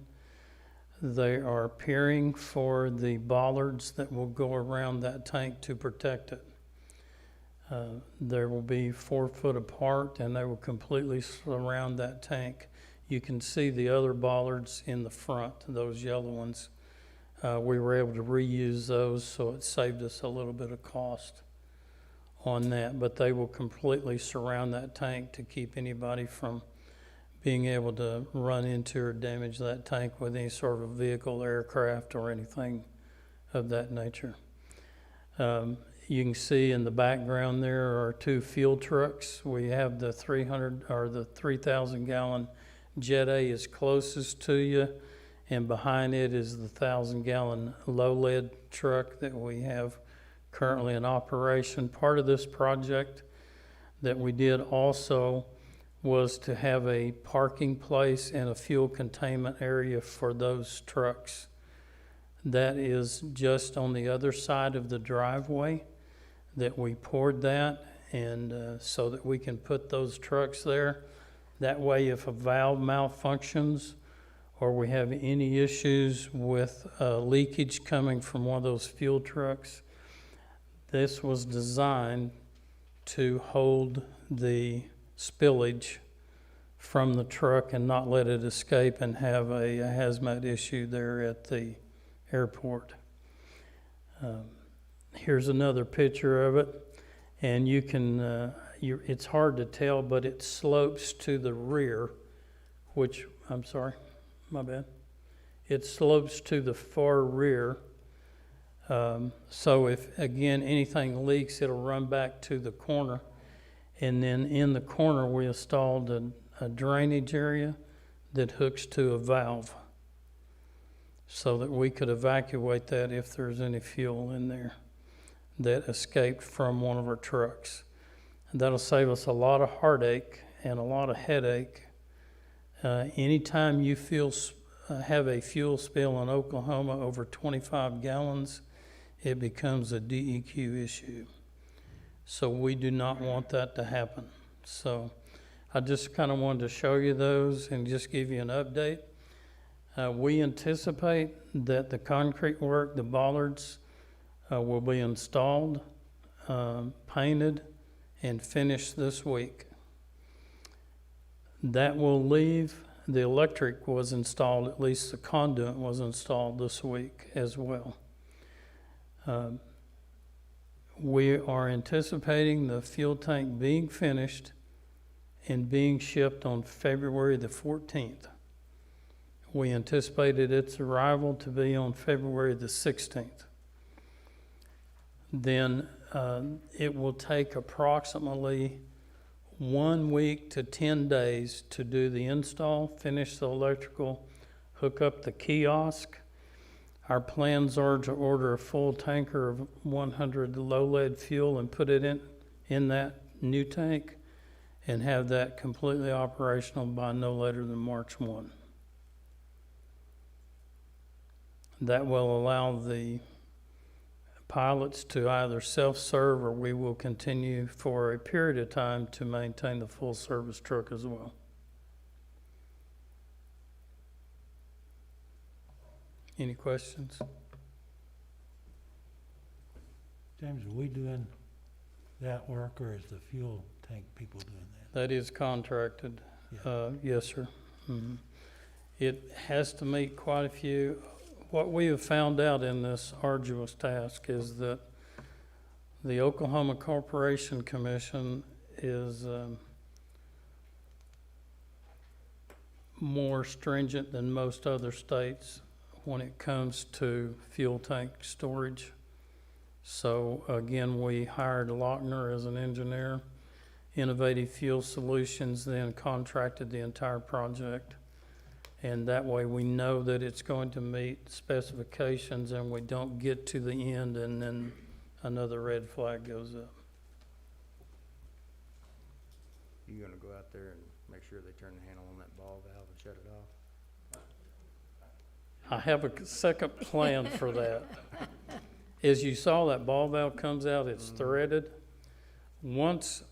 They are peering for the bollards that will go around that tank to protect it. There will be 4 foot apart, and they will completely surround that tank. You can see the other bollards in the front, those yellow ones. We were able to reuse those, so it saved us a little bit of cost on that. But they will completely surround that tank to keep anybody from being able to run into or damage that tank with any sort of vehicle, aircraft, or anything of that nature. You can see in the background there are 2 fuel trucks. We have the 3,000 gallon Jet A is closest to you, and behind it is the 1,000 gallon low lead truck that we have currently in operation. Part of this project that we did also was to have a parking place and a fuel containment area for those trucks. That is just on the other side of the driveway that we poured that, and so that we can put those trucks there. That way, if a valve malfunctions or we have any issues with leakage coming from one of those fuel trucks, this was designed to hold the spillage from the truck and not let it escape and have a hazmat issue there at the airport. Here's another picture of it, and you can, it's hard to tell, but it slopes to the rear, which, I'm sorry, my bad. It slopes to the far rear. So if, again, anything leaks, it'll run back to the corner. And then in the corner, we installed a drainage area that hooks to a valve so that we could evacuate that if there's any fuel in there that escaped from one of our trucks. And that'll save us a lot of heartache and a lot of headache. Anytime you have a fuel spill in Oklahoma over 25 gallons, it becomes a DEQ issue. So we do not want that to happen. So I just kind of wanted to show you those and just give you an update. We anticipate that the concrete work, the bollards, will be installed, painted, and finished this week. That will leave, the electric was installed, at least the conduit was installed this week as well. We are anticipating the fuel tank being finished and being shipped on February the 14th. We anticipated its arrival to be on February the 16th. Then it will take approximately 1 week to 10 days to do the install, finish the electrical, hook up the kiosk. Our plans are to order a full tanker of 100 low lead fuel and put it in that new tank and have that completely operational by no later than March 1. That will allow the pilots to either self-serve or we will continue for a period of time to maintain the full service truck as well. Any questions? James, are we doing that work, or is the fuel tank people doing that? That is contracted. Yeah. Yes, sir. Mhm. It has to meet quite a few. What we have found out in this arduous task is that the Oklahoma Corporation Commission is more stringent than most other states when it comes to fuel tank storage. So again, we hired Lochner as an engineer. Innovative Fuel Solutions then contracted the entire project. And that way we know that it's going to meet specifications and we don't get to the end and then another red flag goes up. You gonna go out there and make sure they turn the handle on that ball valve and shut it off? I have a second plan for that. As you saw, that ball valve comes out, it's threaded. Once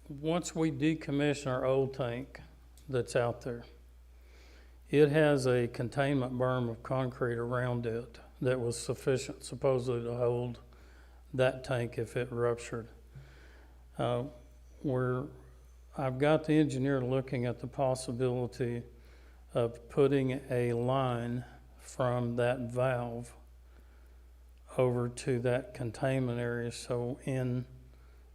we decommission our old tank that's out there, it has a containment berm of concrete around it that was sufficient supposedly to hold that tank if it ruptured. I've got the engineer looking at the possibility of putting a line from that valve over to that containment area, so in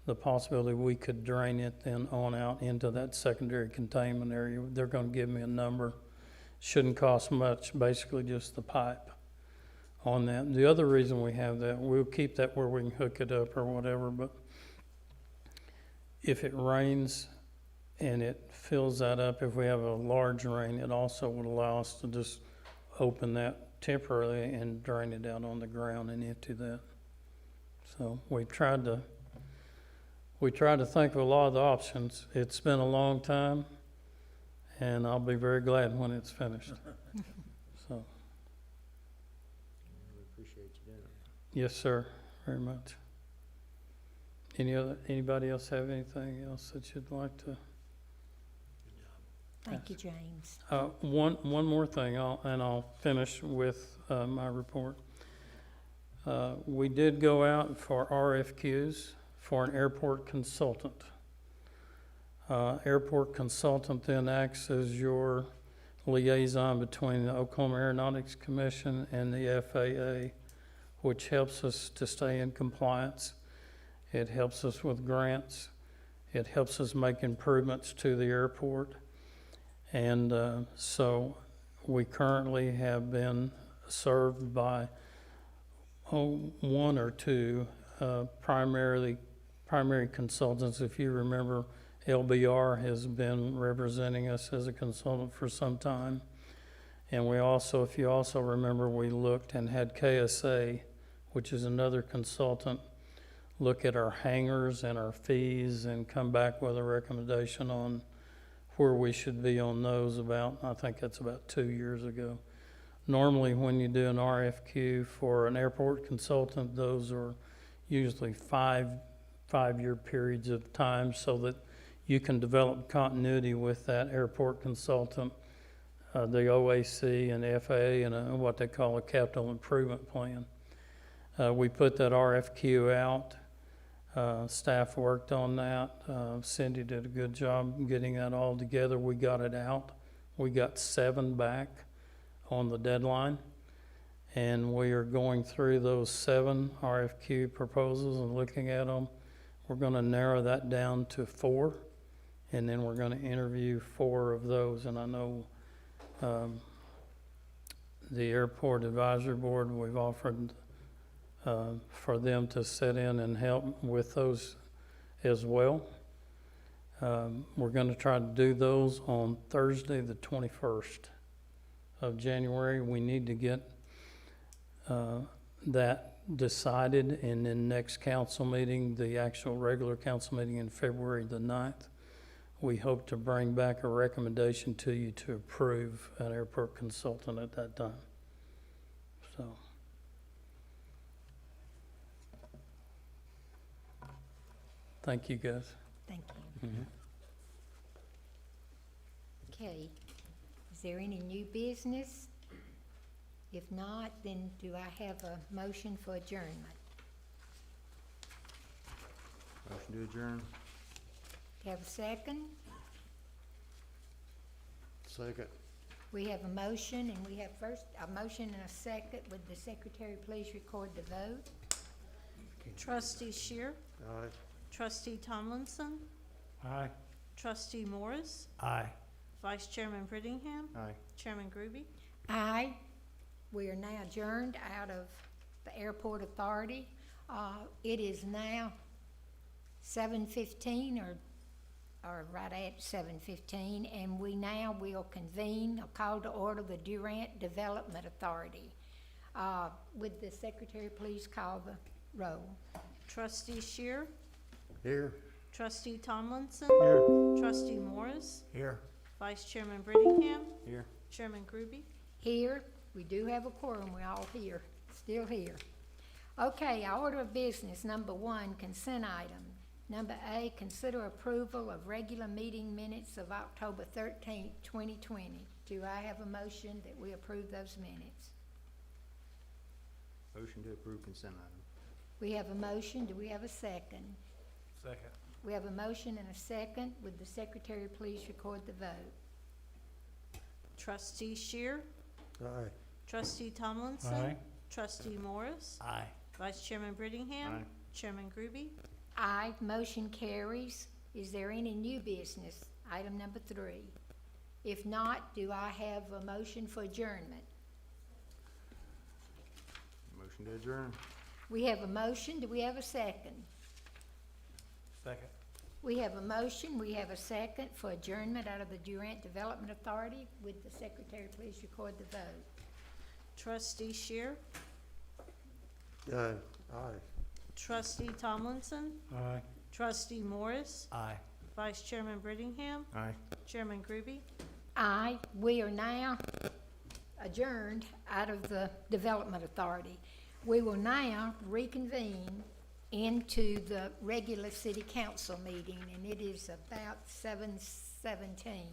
the possibility we could drain it then on out into that secondary containment area. They're gonna give me a number. Shouldn't cost much, basically just the pipe on that. The other reason we have that, we'll keep that where we can hook it up or whatever, but if it rains and it fills that up, if we have a large rain, it also would allow us to just open that temporarily and drain it out on the ground and empty that. So we tried to think of a lot of the options. It's been a long time, and I'll be very glad when it's finished. So, We appreciate you doing it. yes, sir, very much. Anybody else have anything else that you'd like to? Thank you, James. One more thing, I'll finish with my report. We did go out for RFQs for an airport consultant. Airport consultant then acts as your liaison between the Oklahoma Aeronautics Commission and the FAA, which helps us to stay in compliance. It helps us with grants. It helps us make improvements to the airport. And so we currently have been served by one or two primary consultants. If you remember, LBR has been representing us as a consultant for some time. And we also, if you also remember, we looked and had KSA, which is another consultant, look at our hangars and our fees and come back with a recommendation on where we should be on those about, I think that's about 2 years ago. Normally, when you do an RFQ for an airport consultant, those are usually five-year periods of time so that you can develop continuity with that airport consultant, the OAC and the FAA, and what they call a capital improvement plan. We put that RFQ out. Staff worked on that. Cindy did a good job getting that all together. We got it out. We got 7 back on the deadline. And we are going through those 7 RFQ proposals and looking at them. We're going to narrow that down to 4. And then we're going to interview 4 of those. And I know the Airport Advisory Board, we've offered for them to sit in and help with those as well. We're going to try to do those on Thursday, the 21st of January. We need to get that decided, and then next council meeting, the actual regular council meeting in February the 9th, we hope to bring back a recommendation to you to approve an airport consultant at that time. So. Thank you, guys. Thank you. Okay. Is there any new business? If not, then do I have a motion for adjournment? Motion to adjourn. Do you have a second? Second. We have a motion, and we have first a motion and a second. Would the secretary please record the vote? Trustee Shear, Aye. Trustee Tomlinson, Aye. Trustee Morris, Aye. Vice Chairman Brittingham, Aye. Chairman Groby. Aye. We are now adjourned out of the Airport Authority. It is now 7:15 or right at 7:15, and we now will convene, a call to order the Durant Development Authority. Would the secretary please call the roll? Trustee Shear, Here. Trustee Tomlinson, Here. Trustee Morris, Here. Vice Chairman Brittingham, Here. Chairman Groby. Here, we do have a quorum, we're all here, still here. Okay, our order of business, number 1, consent item. Number A, consider approval of regular meeting minutes of October 13th, 2020. Do I have a motion that we approve those minutes? Motion to approve consent item. We have a motion, do we have a second? Second. We have a motion and a second. Would the secretary please record the vote? Trustee Shear, Aye. Trustee Tomlinson, Aye. Trustee Morris, Aye. Vice Chairman Brittingham, Aye. Chairman Groby. Aye, motion carries. Is there any new business? Item number 3. If not, do I have a motion for adjournment? Motion to adjourn. We have a motion. Do we have a second? Second. We have a motion. We have a second for adjournment out of the Durant Development Authority. Would the secretary please record the vote? Trustee Shear, Aye. Aye. Trustee Tomlinson, Aye. Trustee Morris, Aye. Vice Chairman Brittingham, Aye. Chairman Groby. Aye. We are now adjourned out of the Development Authority. We will now reconvene into the regular city council meeting, and it is about 7:17.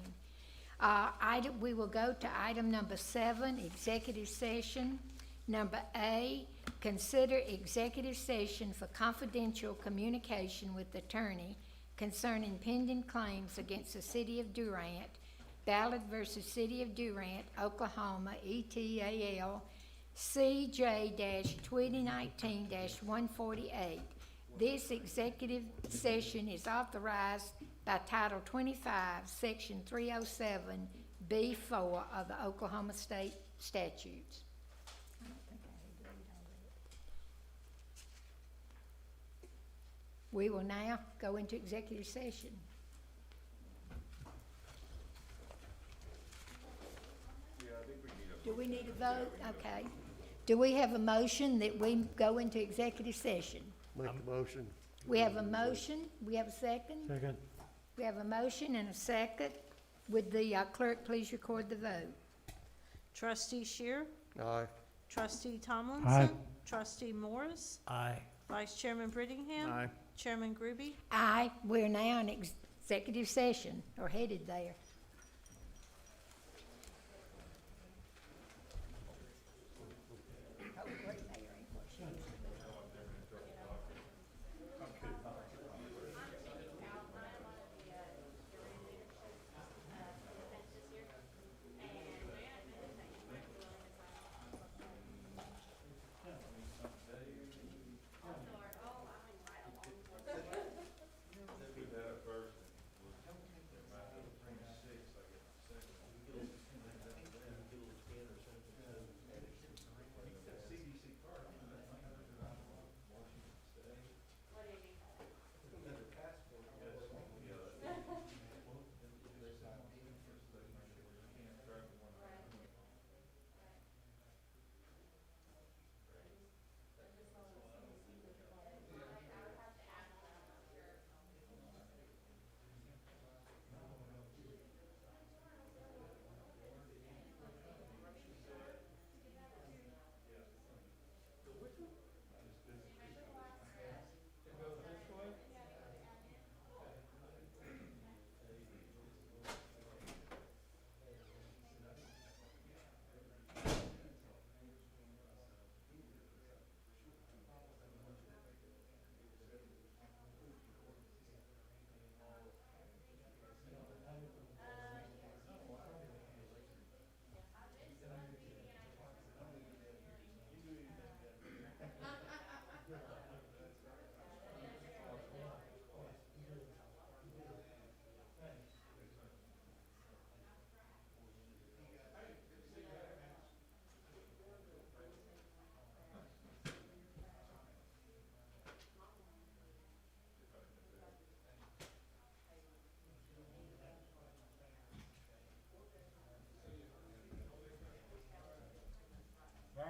We will go to item number 7, executive session. Number A, consider executive session for confidential communication with attorney concerning pending claims against the city of Durant, Ballard versus City of Durant, Oklahoma, ETAL, CJ-2019-148. This executive session is authorized by Title 25, Section 307, B4 of the Oklahoma State Statutes. I don't think I agreed on that. We will now go into executive session. Do we need a vote? Okay. Do we have a motion that we go into executive session? Make the motion. We have a motion. We have a second? Second. We have a motion and a second. Would the clerk please record the vote? Trustee Shear, Aye. Trustee Tomlinson, Aye. Trustee Morris, Aye. Vice Chairman Brittingham, Aye. Chairman Groby. Aye. We're now in executive session, or headed there.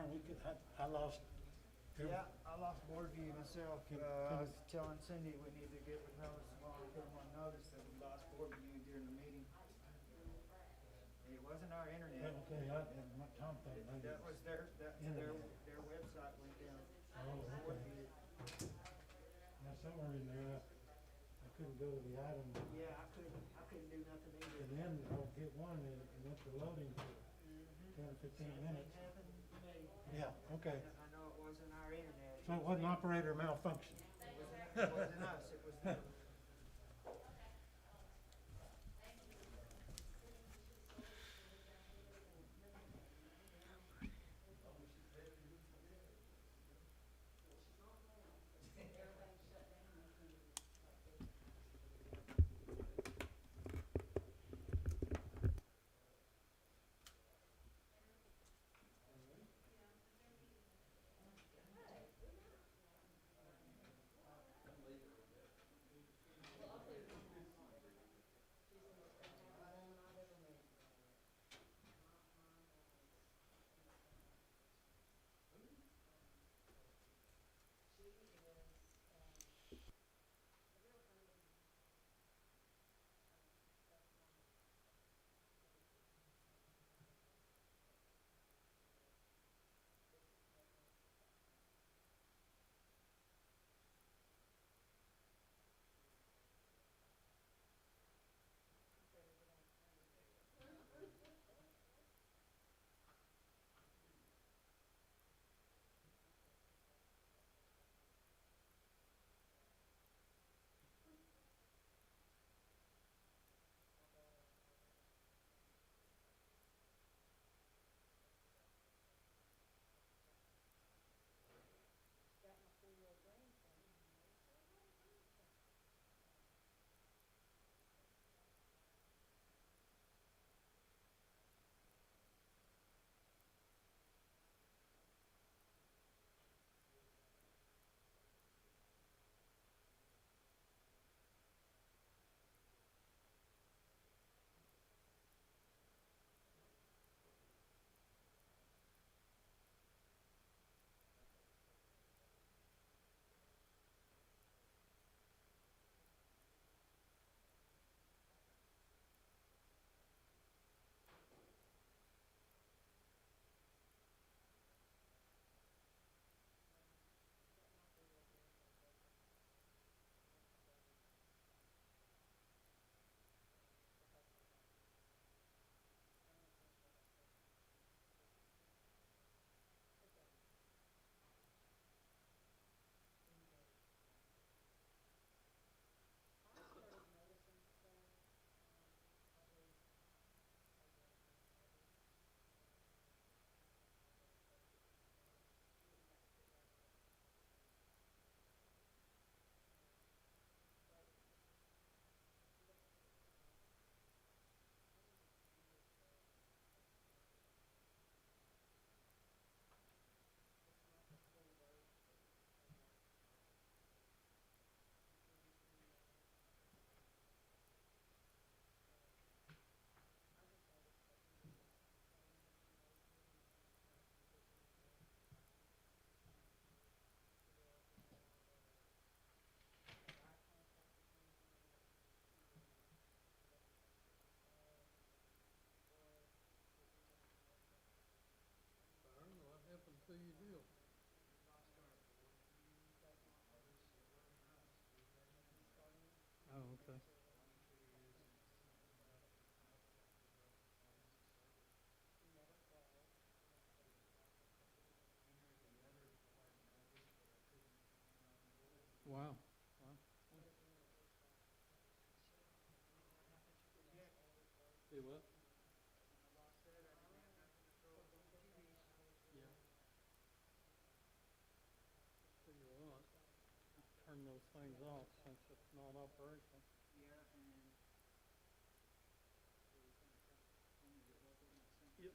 Darn, I lost. Yeah, I lost board view myself. Can I we- was telling Cindy we need to give a notice, put them on notice that we lost board view during the meeting. It wasn't our internet. Okay, Tom thought maybe. That was Internet. their website went down. Oh, Board okay. view. Now, somewhere in there, I couldn't go to the item, Yeah, I couldn't do nothing and either. then I'll get one, and it went to loading for 10 or 15 Same thing minutes. happened to me. Yeah, okay. I know it wasn't our internet. So it wasn't operator malfunction. It wasn't us, it was them. What happened to your deal? Oh, okay. Wow. Wow. Do what? Yeah. Tell you what, turn those things off since it's not operational. Yep.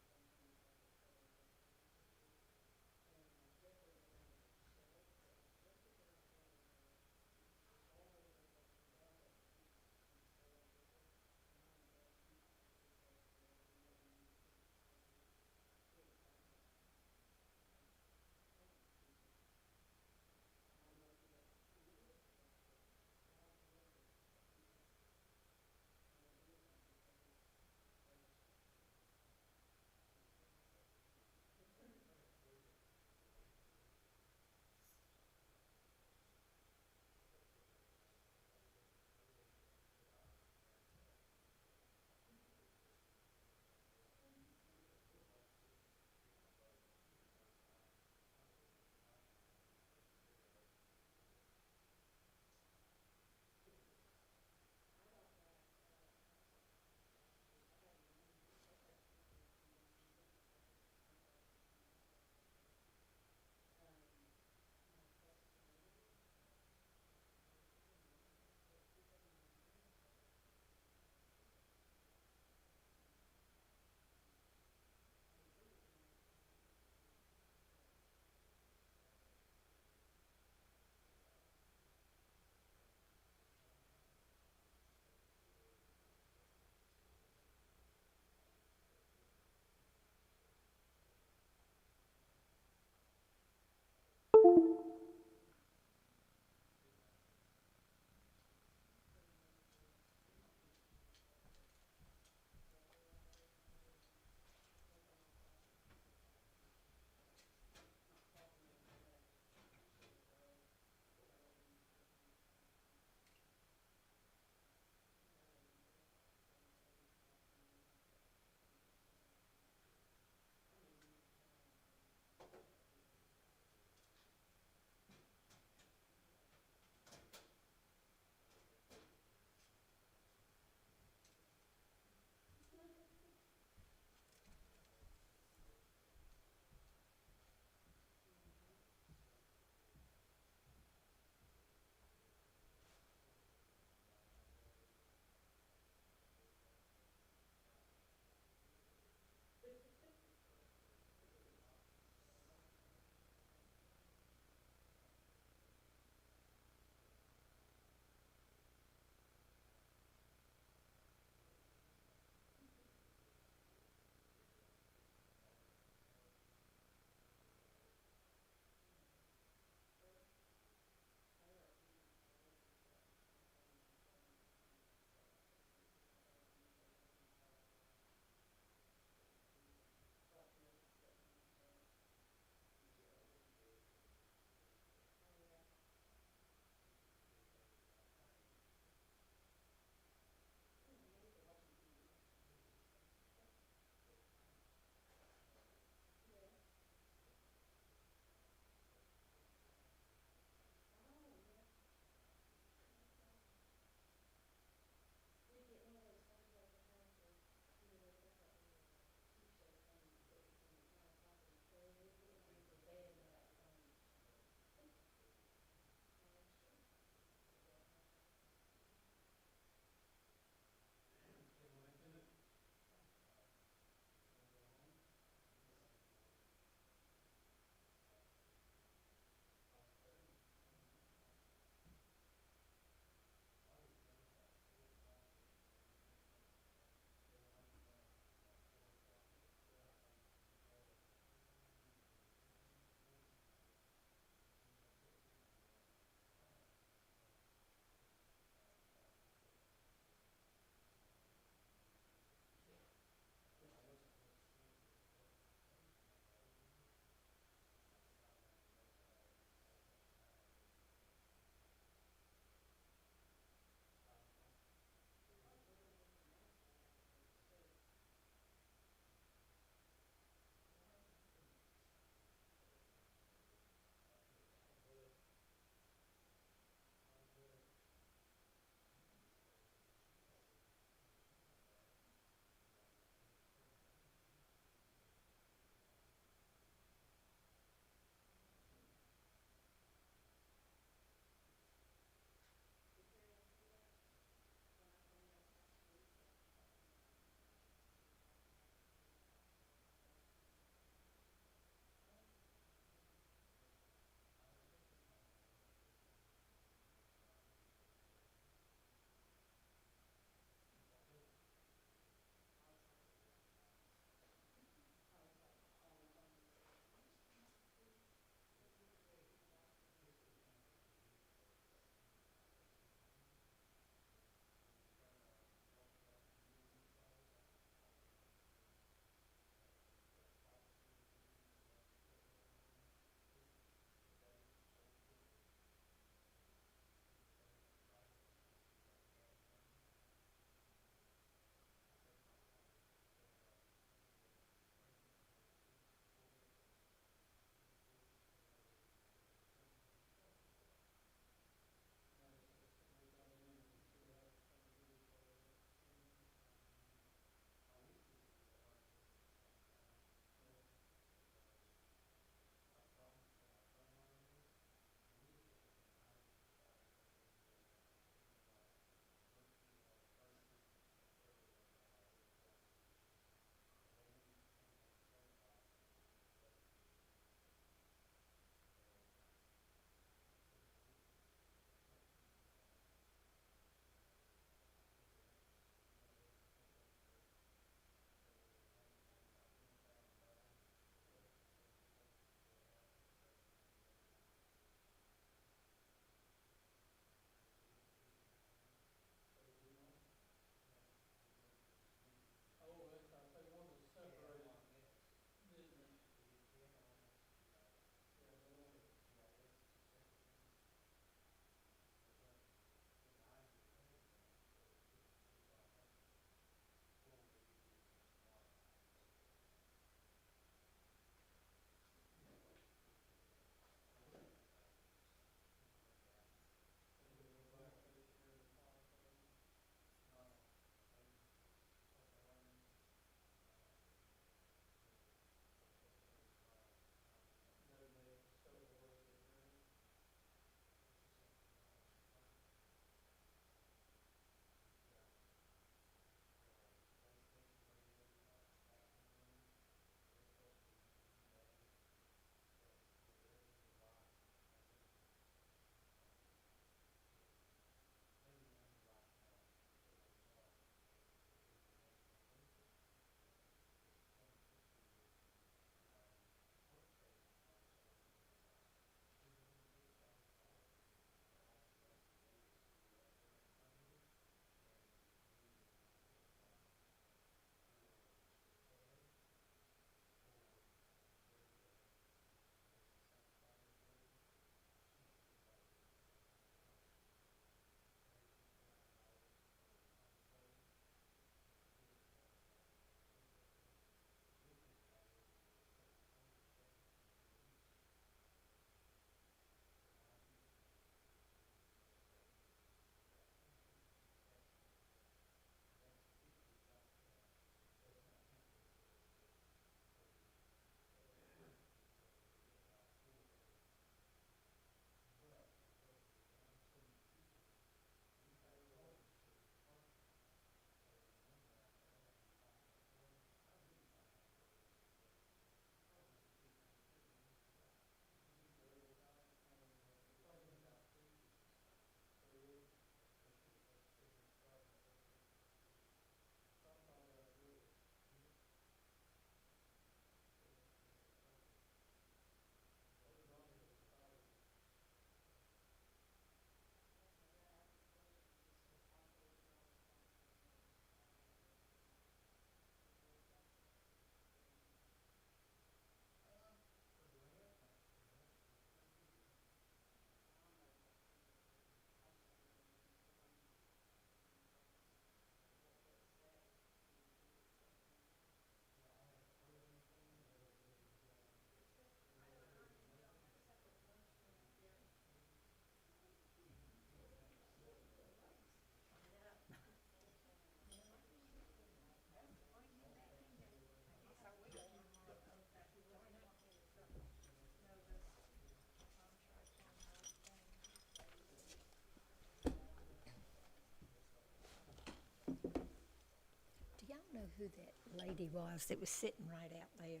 who that lady was that was sitting right out there.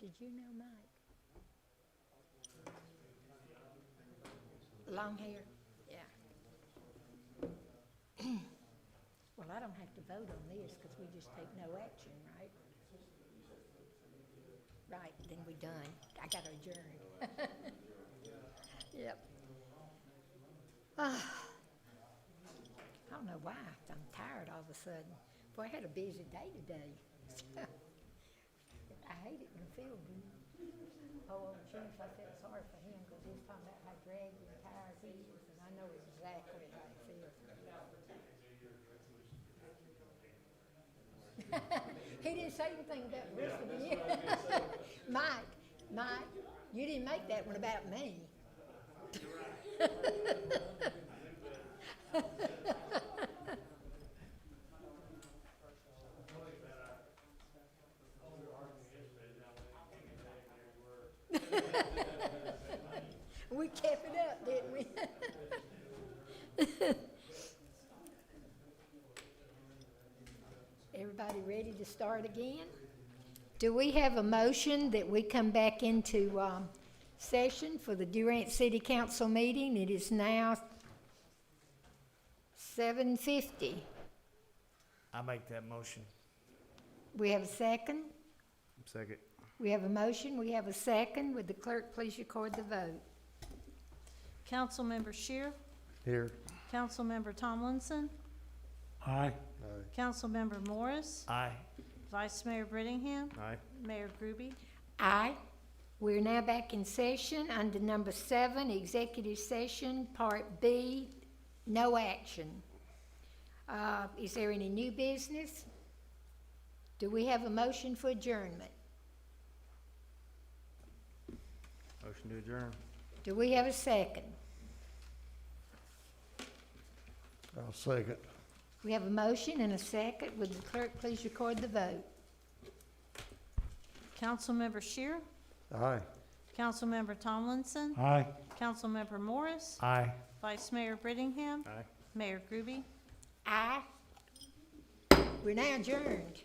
Did you know Mike? Long hair? Yeah. Well, I don't have to vote on this because we just take no action, right? Right, then we done. I gotta adjourn. Yep. I don't know why. I'm tired all of a sudden. Boy, I had a busy day today. I hate it when Phil do. Oh, Junior, I felt sorry for him because he was talking about how dragged and tired he is, and I know exactly how he feels. He didn't say anything about the rest of the year. Mike, you didn't make that one about me. We kept it up, didn't we? Everybody ready to start again? Do we have a motion that we come back into session for the Durant City Council meeting? It is now 7:50. I make that motion. We have a second? Second. We have a motion, we have a second. Would the clerk please record the vote? Councilmember Shear, Here. Councilmember Tomlinson, Aye. Councilmember Morris, Aye. Vice Mayor Brittingham, Aye. Mayor Groby. Aye. We're now back in session under number 7, executive session, part B, no action. Is there any new business? Do we have a motion for adjournment? Motion to adjourn. Do we have a second? I'll second. We have a motion and a second. Would the clerk please record the vote? Councilmember Shear, Aye. Councilmember Tomlinson, Aye. Councilmember Morris, Aye. Vice Mayor Brittingham, Aye. Mayor Groby. Aye. We're now adjourned.